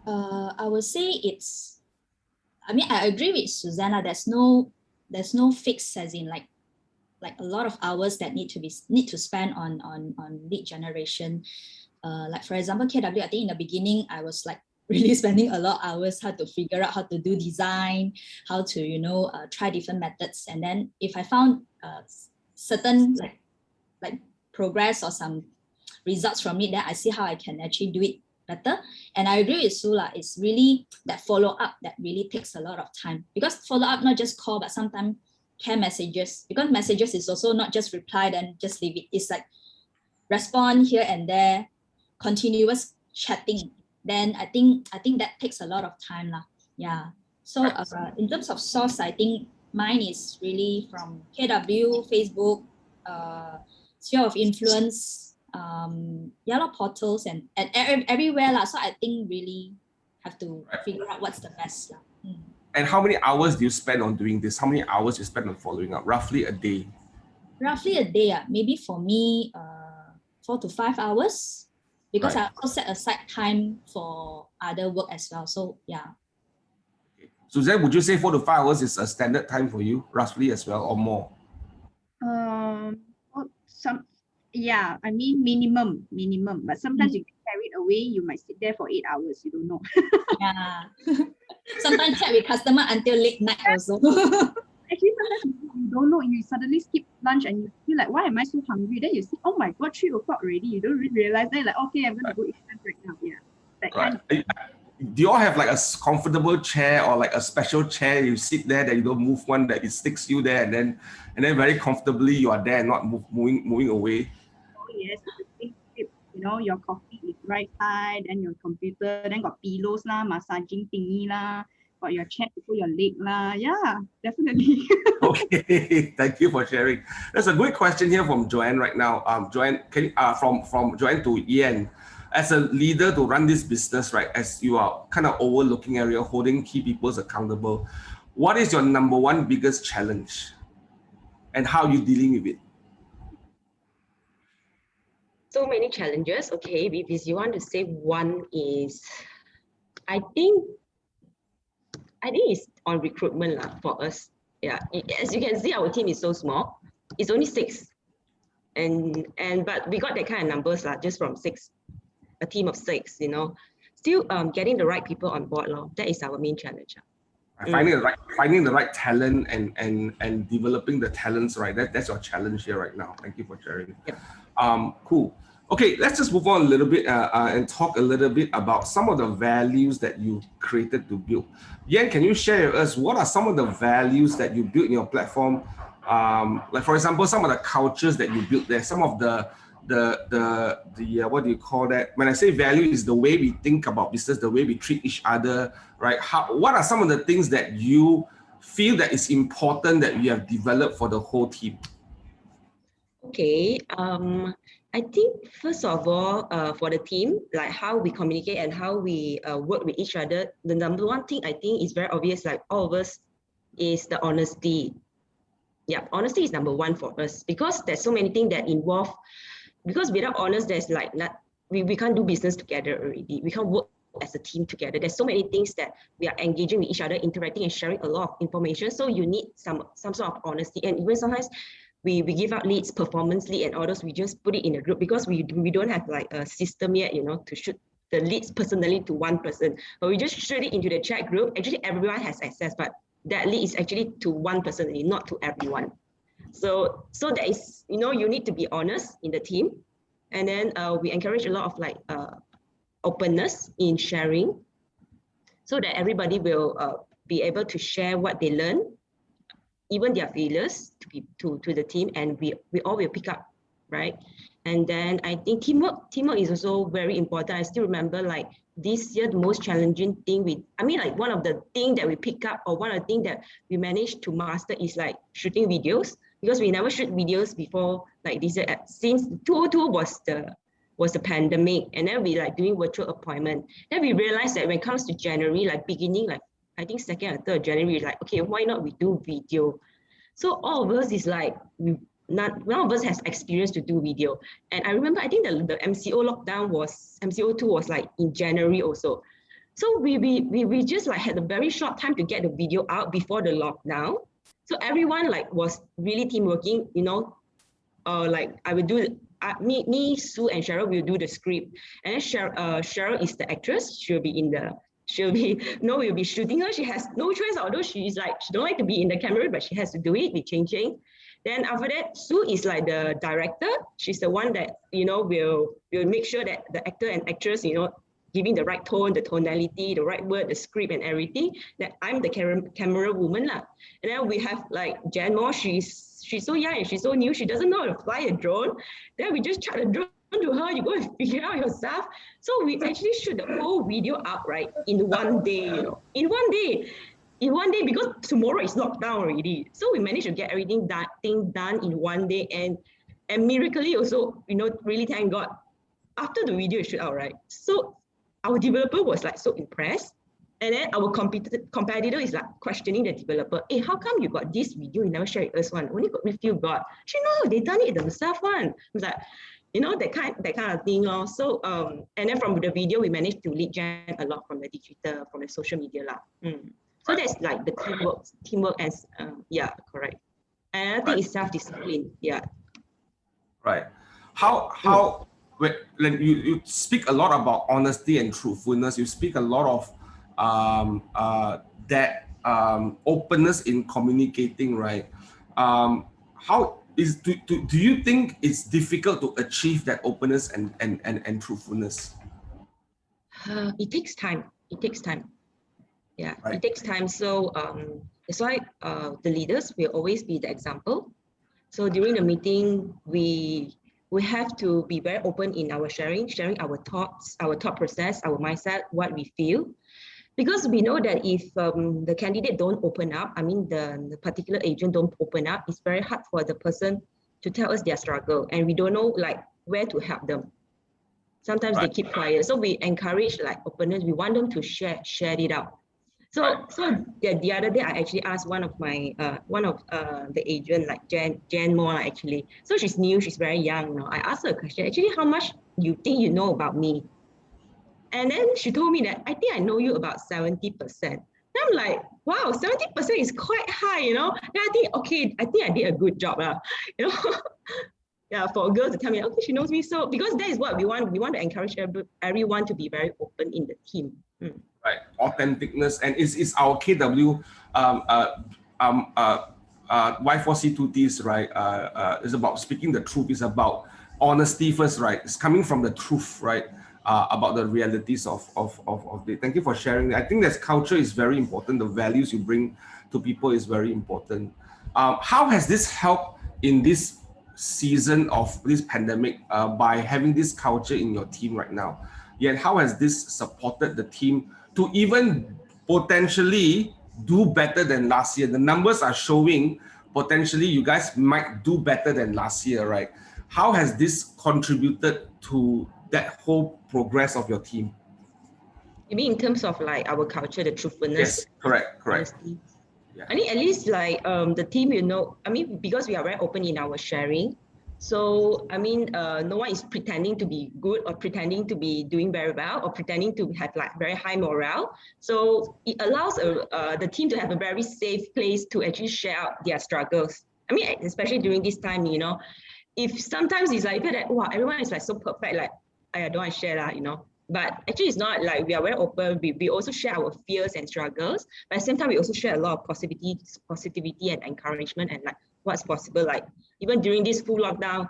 I would say I agree with Suszane. There's no fix as in like a lot of hours that need to spend on lead generation. Like for example, KW, I think in the beginning I was like really spending a lot of hours how to figure out how to do design, how to try different methods, and then if I found certain like progress or some results from it, then I see how I can actually do it better. And I agree with Su, it's really that follow-up that really takes a lot of time, because follow-up not just call, but sometimes care messages, because messages is also not just reply then just leave it. It's like respond here and there, continuous chatting. Then I think that takes a lot of time lah. Yeah. So in terms of source, I think mine is really from KW, Facebook, sphere of influence, yellow portals and everywhere lah. So I think really have to figure out what's the best lah. And how many hours do you spend on doing this? How many hours you spend on following up? Roughly a day? Roughly a day, maybe for me, 4 to 5 hours, because I also set aside time for other work as well. So yeah. Suszane, would you say 4 to 5 hours is a standard time for you, roughly as well, or more? Yeah, I mean minimum, but sometimes you get carried away, you might sit there for 8 hours, you don't know. Yeah. Sometimes chat with customer until late night also. Actually, sometimes you don't know, you suddenly skip lunch and you feel like, why am I so hungry? Then you see, oh my God, 3 o'clock already. You don't really realize that, like, okay, I'm going to go eat lunch right now. Yeah. That kind of. Do you all have like a comfortable chair or like a special chair you sit there that you don't move, one that it sticks you there, and then very comfortably you are there, not moving away? Oh yes, it's a big tip. Your coffee is right side, then your computer, then got pillows lah, massaging thingy lah, got your chair to put your leg lah. Yeah, definitely. Okay, thank you for sharing. There's a great question here from Joanne right now. Joanne, from Joanne to Yien. As a leader to run this business, right, as you are kind of overlooking area, holding key people accountable, what is your number one biggest challenge and how are you dealing with it? So many challenges. Okay, if you want to say one is, I think it's on recruitment for us. Yeah, as you can see, our team is so small. It's only 6, but we got that kind of numbers just from 6. A team of 6, still getting the right people on board. That is our main challenge. Finding the right talent and developing the talents, right? That's your challenge here right now. Thank you for sharing. Yep. Cool. Okay, let's just move on a little bit and talk a little bit about some of the values that you created to build. Yien, can you share with us what are some of the values that you built in your platform? Like for example, some of the cultures that you built there, some of the what do you call that? When I say value, is the way we think about business, the way we treat each other, right? What are some of the things that you feel that is important that you have developed for the whole team? Okay, I think first of all, for the team, like how we communicate and how we work with each other, the number one thing I think is very obvious, like all of us, is the honesty. Yeah, honesty is number one for us, because there's so many things that involve. Because without honest, there's like we can't do business together already. We can't work as a team together. There's so many things that we are engaging with each other, interacting and sharing a lot of information. So you need some sort of honesty. And even sometimes we give out leads, performance lead and all those, we just put it in a group because we don't have like a system yet, to shoot the leads personally to one person. But we just shoot it into the chat group. Actually, everyone has access, but that lead is actually to one person, not to everyone. So that is, you need to be honest in the team. And then we encourage a lot of like openness in sharing, so that everybody will be able to share what they learn, even their failures to the team, and we all will pick up, right? And then I think teamwork is also very important. I still remember like this year, the most challenging thing one of the things that we pick up, or one of the things that we managed to master is like shooting videos, because we never shoot videos before like this year. Since 2022 was the pandemic, and then we like doing virtual appointment. Then we realized that when it comes to January, like beginning, like I think 2nd or 3rd January, like, okay, why not we do video? So all of us is like, none of us has experience to do video. And I remember, I think the MCO lockdown MCO2 was like in January also. So we just like had a very short time to get the video out before the lockdown. So everyone like was really team working, you know, like I would do, me, Sue and Cheryl will do the script. And then Cheryl is the actress. We'll be shooting her. She has no choice, although she don't like to be in the camera, but she has to do it, be changing. Then after that, Sue is like the director. She's the one that, you know, will make sure that the actor and actress, you know, giving the right tone, the tonality, the right word, the script and everything, that I'm the camera woman lah. And then we have like Jen Moore, she's so young and she's so new, she doesn't know how to fly a drone. Then we just charge the drone to her, you go and figure out yourself. So we actually shoot the whole video out, right, in one day, you know, in one day, because tomorrow is locked down already. So we managed to get everything done in one day, and miraculously also, you know, really thank God, after the video is shoot out, right, so our developer was like so impressed. And then our competitor is like questioning the developer, hey, how come you got this video, you never share with us one? Only got with you got. She know they done it themselves one. It's like, you know, that kind of thing. So and then from the video we managed to lead gen a lot from the digital, from the social media lah. So that's like the teamwork as yeah, correct. And I think it's self-discipline. Yeah. Right. How when you speak a lot about honesty and truthfulness, you speak a lot of openness in communicating, right? Do you think it's difficult to achieve that openness and truthfulness? It takes time. Yeah, right. It takes time. So that's why the leaders will always be the example. So during the meeting, we have to be very open in our sharing our thoughts, our thought process, our mindset, what we feel. Because we know that if the candidate don't open up, I mean the particular agent don't open up, it's very hard for the person to tell us their struggle, and we don't know like where to help them. Sometimes they keep quiet. So we encourage like openness. We want them to share it out. So the other day I actually asked one of the agent, like Jen Moore actually. So she's new, she's very young. You know, I asked her a question. Actually, how much you think you know about me? And then she told me that I think I know you about 70%. And I'm like, wow, 70% is quite high, you know. And I think, okay, I think I did a good job, you know. Yeah, for a girl to tell me, okay, she knows me. So because that is what we want. We want to encourage everyone to be very open in the team. Right, authenticness, and it's our KW Y4C2Ts, right? It's about speaking the truth. It's about honesty first, right? It's coming from the truth, right? About the realities of it. Thank you for sharing. I think that culture is very important. The values you bring to people is very important. How has this helped in this season of this pandemic by having this culture in your team right now? Yet, how has this supported the team to even potentially do better than last year? The numbers are showing potentially you guys might do better than last year, right? How has this contributed to that whole progress of your team? You mean in terms of like our culture, the truthfulness? Yes, correct. Yeah. I mean, at least like the team, you know, I mean, because we are very open in our sharing. So, I mean, no one is pretending to be good or pretending to be doing very well or pretending to have like very high morale. So it allows the team to have a very safe place to actually share out their struggles. I mean, especially during this time, you know, if sometimes it's like that, wow, everyone is like so perfect, like, I don't want to share that, you know. But actually it's not, like we are very open. We also share our fears and struggles, but at the same time, we also share a lot of positivity and encouragement and like what's possible. Like even during this full lockdown,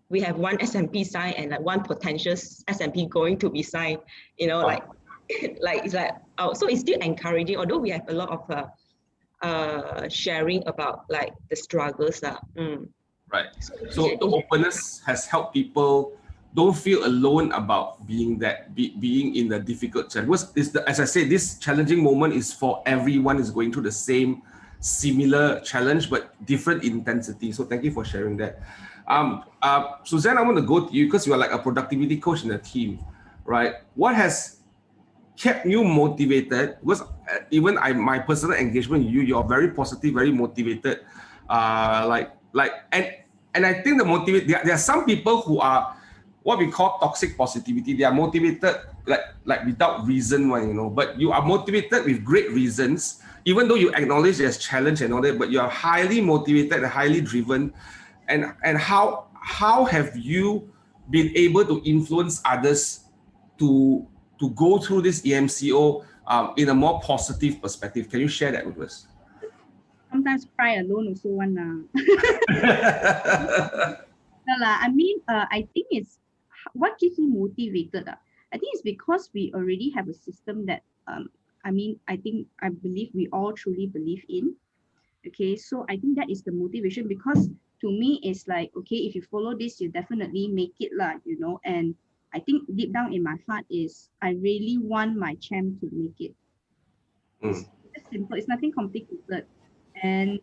we have one SMP signed and like one potential SMP going to be signed, you know, like it's like, oh, so it's still encouraging, although we have a lot of sharing about like the struggles. Right. So the openness has helped people don't feel alone about being in the difficult challenge. As I said, this challenging moment is for everyone is going through the same similar challenge, but different intensity. So thank you for sharing that. Suszane, I want to go to you because you are like a productivity coach in the team, right? What has kept you motivated? Because even my personal engagement with you, you're very positive, very motivated. And And I think there are some people who are what we call toxic positivity. They are motivated like without reason, but you are motivated with great reasons, even though you acknowledge there's challenge and all that, but you are highly motivated and highly driven. And how have you been able to influence others to go through this EMCO in a more positive perspective? Can you share that with us? Sometimes cry alone also one. No lah. I mean, I think it's what keeps me motivated. I think it's because we already have a system that I believe we all truly believe in. Okay, so I think that is the motivation, because to me it's like, okay, if you follow this, you definitely make it lah, and I think deep down in my heart is I really want my champ to make it. It's just simple, it's nothing complicated. And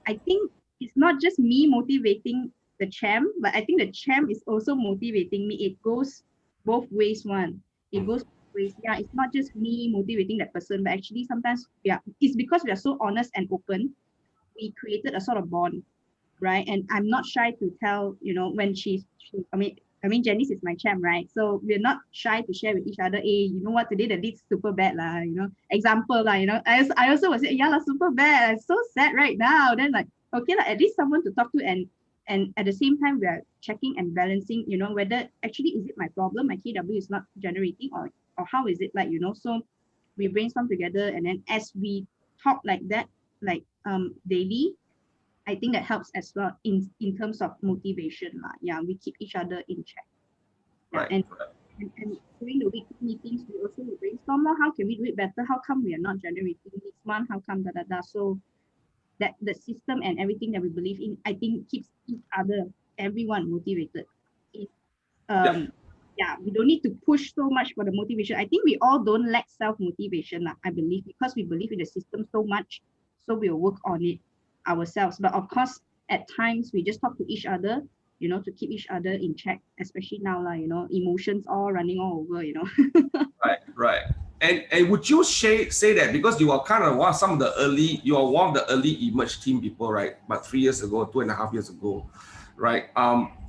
I think it's not just me motivating the champ, but I think the champ is also motivating me. It goes both ways one. It goes both ways. Yeah, it's not just me motivating that person, but actually sometimes it's because we are so honest and open. We created a sort of bond, right? And I'm not shy to tell, when I mean, Jenice is my champ, right? So we're not shy to share with each other. Hey, you know what? Today the lead's super bad, lah. Example, lah. I also was saying, yeah, lah, super bad. I'm so sad right now. Then like, okay, lah, at least someone to talk to, and at the same time we are checking and balancing, whether actually is it my problem, my KW is not generating, or how is it like, So we brainstorm together, and then as we talk like that, like daily, I think that helps as well in terms of motivation. Yeah, we keep each other in check. Right. And during the weekly meetings, we also brainstorm, how can we do it better? How come we are not generating this month? How come So that the system and everything that we believe in, I think keeps everyone motivated. Yeah, we don't need to push so much for the motivation. I think we all don't lack self-motivation, I believe, because we believe in the system so much. So we'll work on it ourselves. But of course, at times we just talk to each other, to keep each other in check, especially now, emotions all running all over, Right. And would you say that because you are kind of one of the early emerged team people, right? About 3 years ago, 2.5 years ago, right?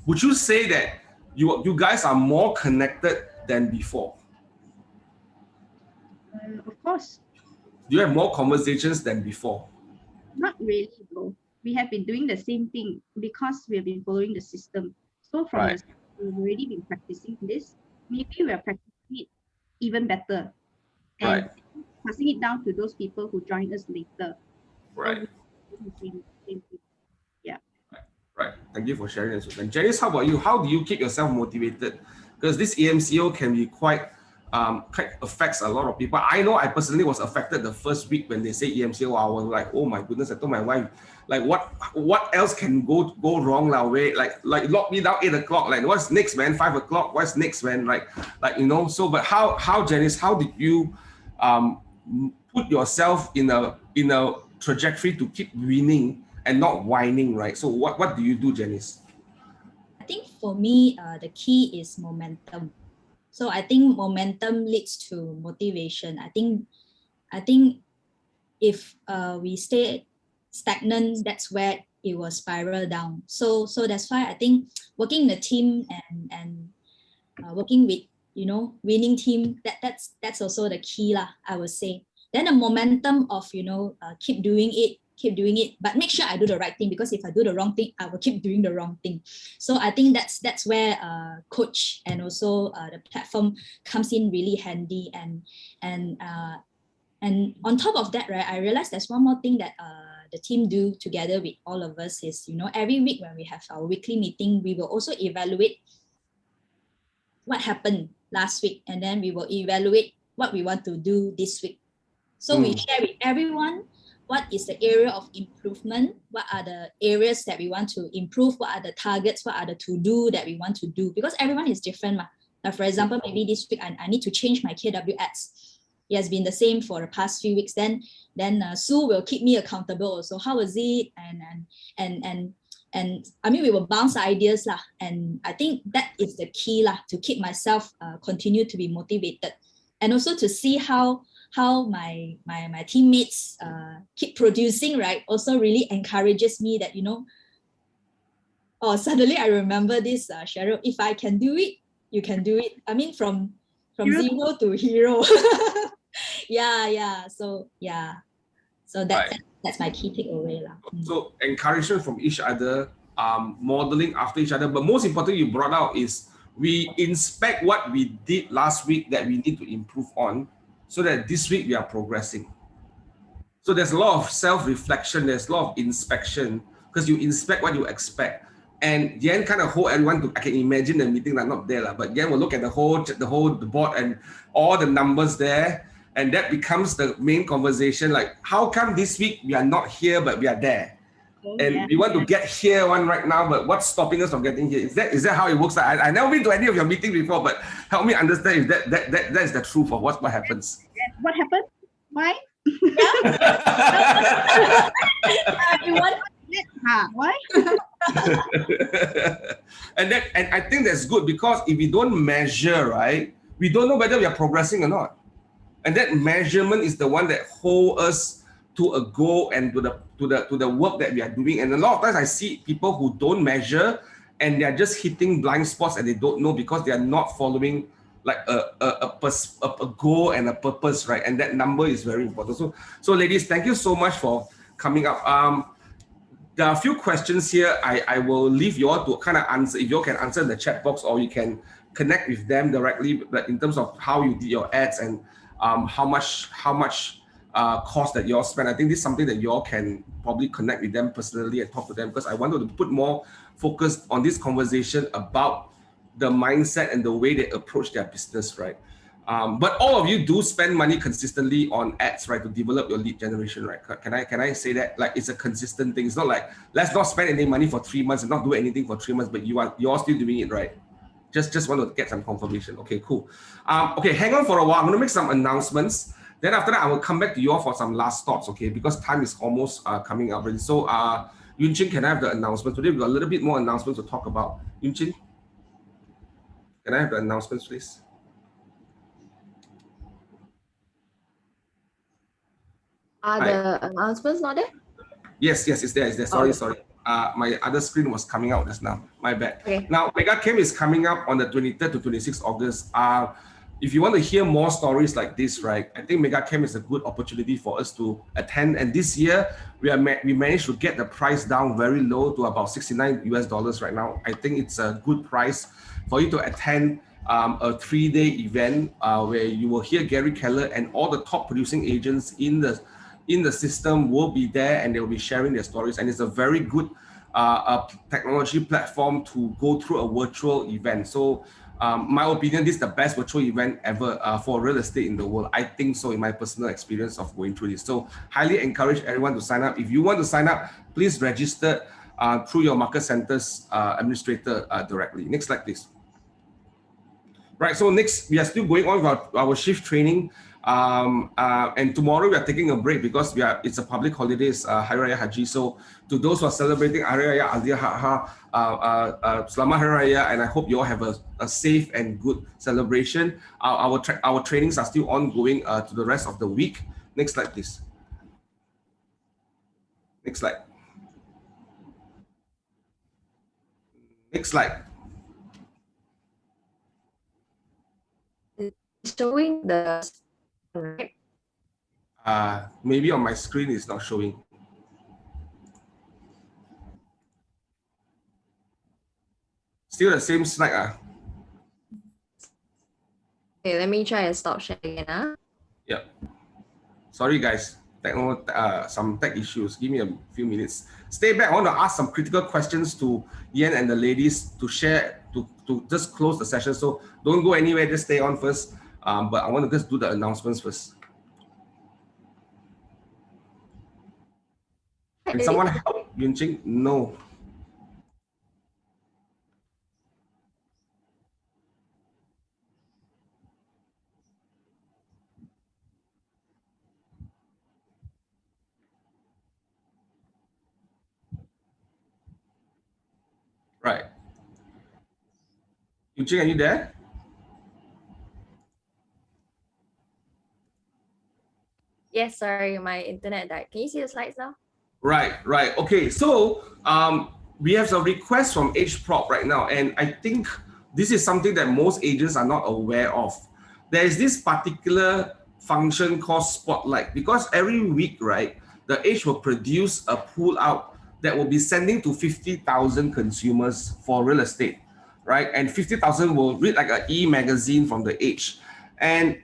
Would you say that you guys are more connected than before? Of course. Do you have more conversations than before? Not really, though. We have been doing the same thing because we have been following the system. So from the start, we've already been practicing this. Maybe we are practicing it even better. And passing it down to those people who join us later. Right. Yeah. Right. Thank you for sharing this with me. Jenice, how about you? How do you keep yourself motivated? Because this EMCO can be quite affects a lot of people. I know I personally was affected the first week when they say EMCO. I was like, oh my goodness. I told my wife, like, what else can go wrong now? Wait, like lock me down 8 o'clock. Like, what's next, man? 5 o'clock. What's next, man? Like So, but how Jenice? How did you put yourself in a trajectory to keep winning and not whining, right? So what do you do, Jenice? I think for me, the key is momentum. So I think momentum leads to motivation. I think if we stay stagnant, that's where it will spiral down. So that's why I think working in a team and working with winning team, that's also the key lah, I would say. Then the momentum of keep doing it, but make sure I do the right thing, because if I do the wrong thing, I will keep doing the wrong thing. So I think that's where coach and also the platform comes in really handy. And on top of that, right, I realized there's one more thing that the team do together with all of us is, every week when we have our weekly meeting, we will also evaluate what happened last week, and then we will evaluate what we want to do this week. So we share with everyone what is the area of improvement, what are the areas that we want to improve, what are the targets, what are the to-do that we want to do, because everyone is different. For example, maybe this week I need to change my KW ads. It has been the same for the past few weeks. Then Sue will keep me accountable also. How is it? And I mean, we will bounce ideas lah. And I think that is the key lah, to keep myself continue to be motivated, and also to see how my teammates keep producing, right, also really encourages me that, Oh, suddenly I remember this, Cheryl. If I can do it, you can do it. I mean, from Hero. zero to hero. yeah. So yeah. So that's my key takeaway lah. So encouragement from each other, modeling after each other. But most importantly, you brought out is we inspect what we did last week that we need to improve on, so that this week we are progressing. So there's a lot of self-reflection, there's a lot of inspection, because you inspect what you expect. And Yien kind of hold everyone to, I can imagine the meeting are not there, but Yien will look at the board and all the numbers there, and that becomes the main conversation. Like, how come this week we are not here, but we are there? Oh, And yeah, we want to get here one right now, but what's stopping us from getting here? Is that how it works? I never been to any of your meetings before, but help me understand if that is the truth of what happens. What happened? Why? Why? and I think that's good, because if we don't measure, right, we don't know whether we are progressing or not. And that measurement is the one that holds us to a goal and to the work that we are doing. And a lot of times I see people who don't measure and they're just hitting blind spots and they don't know, because they are not following like a goal and a purpose, right? And that number is very important. So ladies, thank you so much for coming up. There are a few questions here. I will leave you all to kind of answer. If you all can answer in the chat box, or you can connect with them directly, like in terms of how you did your ads and how much cost that you all spend. I think this is something that you all can probably connect with them personally and talk to them, because I wanted to put more focus on this conversation about the mindset and the way they approach their business, right? But all of you do spend money consistently on ads, right, to develop your lead generation, right? Can I say that? Like, it's a consistent thing. It's not like, let's not spend any money for 3 months and not do anything for 3 months, but you're still doing it, right? Just want to get some confirmation. Okay, cool. Okay, hang on for a while. I'm going to make some announcements. Then after that, I will come back to you all for some last thoughts, okay? Because time is almost coming up already. So, Yunchin, can I have the announcement? Today, we've got a little bit more announcements to talk about. Yunchin, can I have the announcements, please? Are the announcements not there? Yes, it's there. Sorry. My other screen was coming out just now. My bad. Okay. Now, Mega Camp is coming up on the 23rd to 26th August. If you want to hear more stories like this, right, I think Mega Camp is a good opportunity for us to attend. And this year, we managed to get the price down very low to about $69 right now. I think it's a good price for you to attend a 3-day event where you will hear Gary Keller and all the top producing agents in the system will be there, and they will be sharing their stories. And it's a very good technology platform to go through a virtual event. So my opinion, this is the best virtual event ever for real estate in the world. I think so, in my personal experience of going through this. So highly encourage everyone to sign up. If you want to sign up, please register through your market center's administrator directly. Next slide, please. Right, so next, we are still going on with our shift training. And tomorrow we are taking a break because it's a public holidays, Hari Raya Haji. So to those who are celebrating Hari Raya Adha, Selamat Hari Raya, and I hope you all have a safe and good celebration. Our trainings are still ongoing to the rest of the week. Next slide, please. Next slide. Next slide. Showing the right? Maybe on my screen it's not showing. Still the same slide. Okay, let me try and stop sharing. Yep. Sorry guys, some tech issues. Give me a few minutes. Stay back. I want to ask some critical questions to Yien and the ladies to share, to just close the session. So don't go anywhere, just stay on first. But I want to just do the announcements first. Can someone help Yunqing? No. Right. Yunqing, are you there? Yes, sorry, my internet died. Can you see the slides now? Right. Okay. So we have a request from Age Prop right now, and I think this is something that most agents are not aware of. There is this particular function called Spotlight, because every week, right, the Age will produce a pull out that will be sending to 50,000 consumers for real estate, right? And 50,000 will read like an e-magazine from the Age. And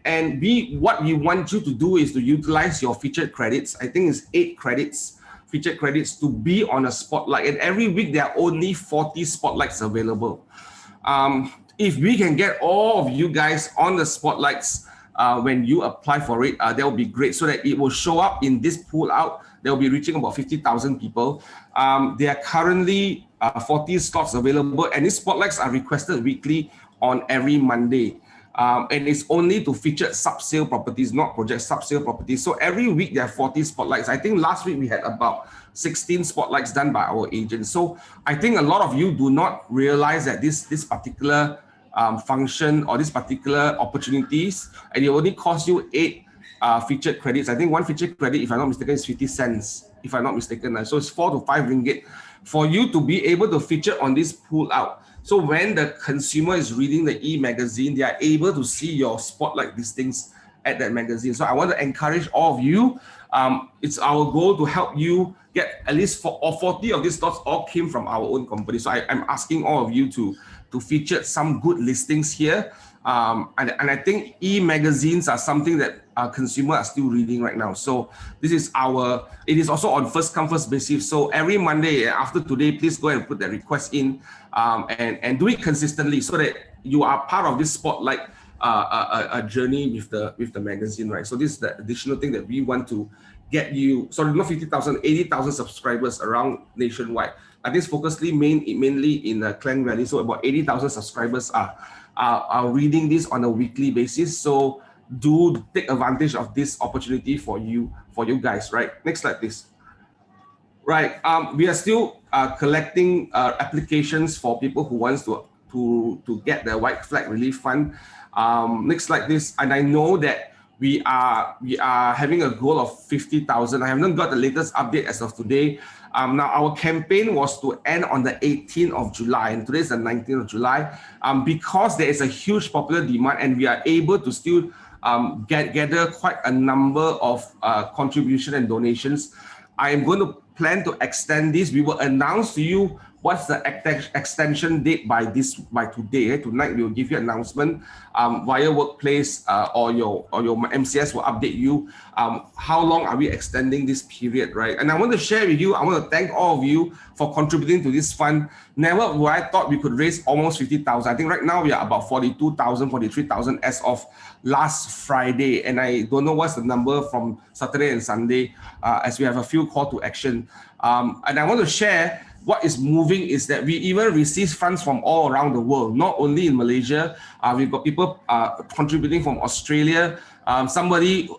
what we want you to do is to utilize your featured credits. I think it's 8 credits, featured credits, to be on a spotlight. And every week there are only 40 spotlights available. If we can get all of you guys on the spotlights when you apply for it, that will be great, so that it will show up in this pool out. They'll be reaching about 50,000 people. There are currently 40 slots available, and these spotlights are requested weekly on every Monday. And it's only to featured sub-sale properties, not project sub-sale properties. So every week there are 40 spotlights. I think last week we had about 16 spotlights done by our agents. So I think a lot of you do not realize that this particular function or this particular opportunities, and it only costs you 8 featured credits. I think one featured credit, if I'm not mistaken, is 50 cents, if I'm not mistaken. So it's 4 to 5 ringgit for you to be able to feature on this pull out. So when the consumer is reading the e-magazine, they are able to see your spotlight listings at that magazine. So I want to encourage all of you. It's our goal to help you get at least 40 of these slots all came from our own company. So I'm asking all of you to feature some good listings here. And I think e-magazines are something that consumers are still reading right now. So it is also on first come first basis. So every Monday after today, please go and put that request in and do it consistently, so that you are part of this spotlight a journey with the magazine, right? So this is the additional thing that we want to get you. Sorry, not 50,000, 80,000 subscribers around nationwide. I think it's focusedly mainly in Klang Valley. So about 80,000 subscribers are reading this on a weekly basis. So do take advantage of this opportunity for you guys, right? Next slide, please. Right, we are still collecting applications for people who wants to get the white flag relief fund. Next slide, please. And I know that we are having a goal of 50,000. I have not got the latest update as of today. Now our campaign was to end on the 18th of July, and today is the 19th of July. Because there is a huge popular demand, and we are able to still gather quite a number of contribution and donations, I am going to plan to extend this. We will announce to you what's the extension date by today. Tonight we will give you an announcement via workplace or your MCS will update you how long are we extending this period, right? And I want to share with you, I want to thank all of you for contributing to this fund. Never would I thought we could raise almost 50,000. I think right now we are about 42,000, 43,000 as of last Friday, and I don't know what's the number from Saturday and Sunday, as we have a few call to action. And I want to share what is moving is that we even receive funds from all around the world, not only in Malaysia. We've got people contributing from Australia. Somebody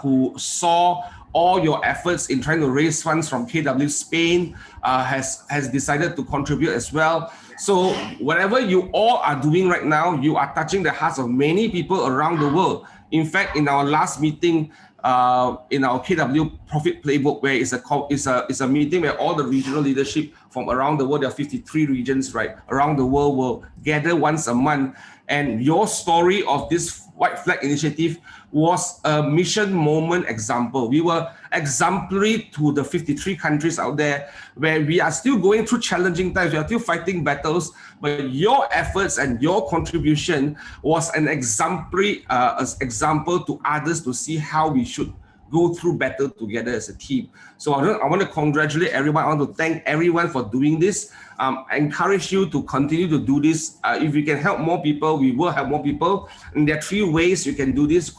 who saw all your efforts in trying to raise funds from KW Spain has decided to contribute as well. So whatever you all are doing right now, you are touching the hearts of many people around the world. In fact, in our last meeting, in our KW Profit Playbook, where it's a meeting where all the regional leadership from around the world, there are 53 regions, right, around the world will gather once a month. And your story of this White Flag Initiative was a mission moment example. We were exemplary to the 53 countries out there where we are still going through challenging times. We are still fighting battles, but your efforts and your contribution was an exemplary example to others to see how we should go through battle together as a team. So I want to congratulate everyone. I want to thank everyone for doing this. I encourage you to continue to do this. If we can help more people, we will help more people. And there are 3 ways you can do this.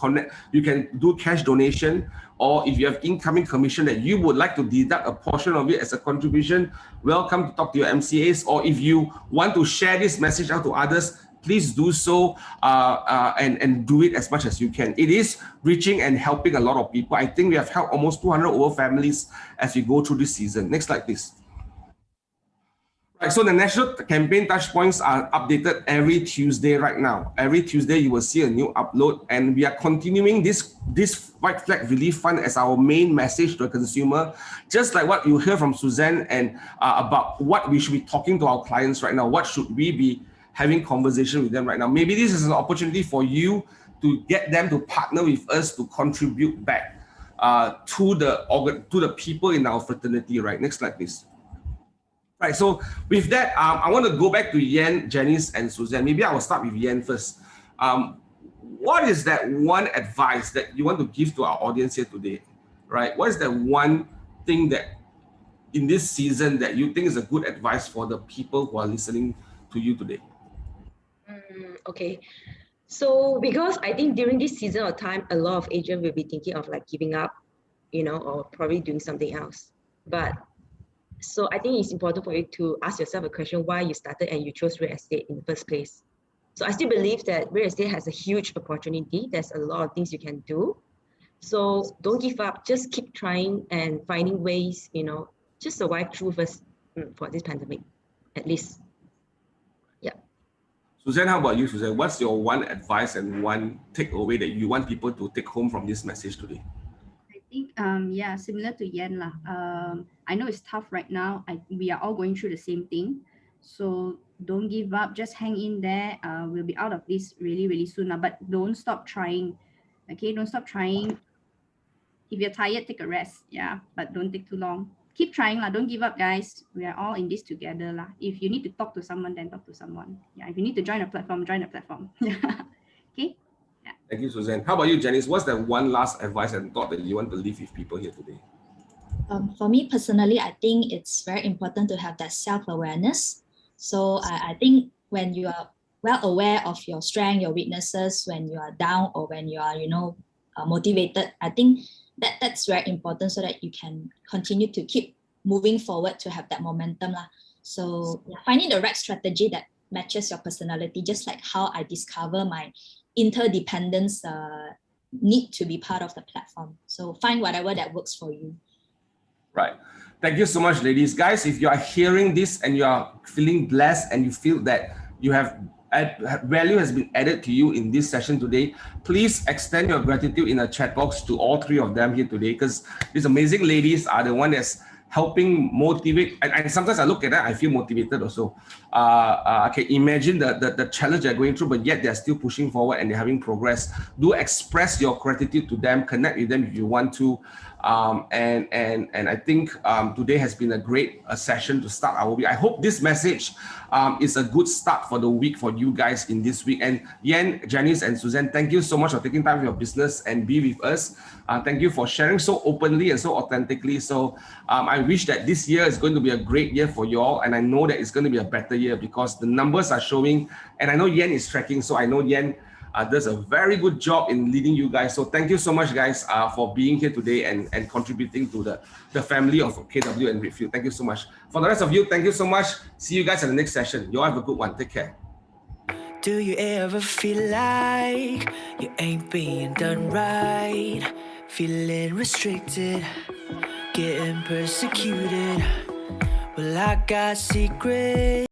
You can do cash donation, or if you have incoming commission that you would like to deduct a portion of it as a contribution, welcome to talk to your MCAs. Or if you want to share this message out to others, please do so and do it as much as you can. It is reaching and helping a lot of people. I think we have helped almost 200 over families as we go through this season. Next slide, please. Right, so the national campaign touchpoints are updated every Tuesday right now. Every Tuesday you will see a new upload, and we are continuing this white flag relief fund as our main message to the consumer, just like what you hear from Suszane and about what we should be talking to our clients right now. What should we be having conversation with them right now? Maybe this is an opportunity for you to get them to partner with us to contribute back to the people in our fraternity. Right, next slide, please. Right, so with that, I want to go back to Yien, Jenice, and Suszane. Maybe I will start with Yien first. What is that one advice that you want to give to our audience here today, right? What is that one thing that in this season that you think is a good advice for the people who are listening to you today? Okay, so because I think during this season of time, a lot of agents will be thinking of like giving up, or probably doing something else. But so I think it's important for you to ask yourself a question, why you started and you chose real estate in the first place. So I still believe that real estate has a huge opportunity. There's a lot of things you can do. So don't give up, just keep trying and finding ways, just survive through first for this pandemic, at least. Yeah. Suszane, how about you, Suszane? What's your one advice and one takeaway that you want people to take home from this message today? I think, yeah, similar to Yien lah. I know it's tough right now. We are all going through the same thing. So don't give up. Just hang in there. We'll be out of this really, really soon. But don't stop trying. Okay, don't stop trying. If you're tired, take a rest. Yeah, but don't take too long. Keep trying lah. Don't give up, guys. We are all in this together lah. If you need to talk to someone, then talk to someone. Yeah, if you need to join a platform, join a platform. Okay. Thank you, Suszane. How about you, Jenice? What's that one last advice and thought that you want to leave with people here today? For me personally, I think it's very important to have that self-awareness. So I think when you are well aware of your strength, your weaknesses, when you are down or when you are, motivated, I think that's very important so that you can continue to keep moving forward to have that momentum lah. So finding the right strategy that matches your personality, just like how I discover my interdependence need to be part of the platform. So find whatever that works for you. Right. Thank you so much, ladies. Guys, if you are hearing this and you are feeling blessed and you feel that you have value has been added to you in this session today, please extend your gratitude in a chat box to all three of them here today, because these amazing ladies are the one that's helping motivate. And sometimes I look at that, I feel motivated also. I can imagine the challenge they're going through, but yet they're still pushing forward and they're having progress. Do express your gratitude to them, connect with them if you want to. And I think today has been a great session to start our week. I hope this message is a good start for the week for you guys in this week. And Yien, Jenice, and Suszane, thank you so much for taking time for your business and be with us. Thank you for sharing so openly and so authentically. So I wish that this year is going to be a great year for you all. And I know that it's going to be a better year because the numbers are showing. And I know Yien is tracking. So I know Yien does a very good job in leading you guys. So thank you so much, guys, for being here today and contributing to the family of KW and Redfield. Thank you so much. For the rest of you, thank you so much. See you guys in the next session. You all have a good one. Take care. Do you ever feel like you ain't being done right? Feeling restricted, getting persecuted? Well, I got secrets.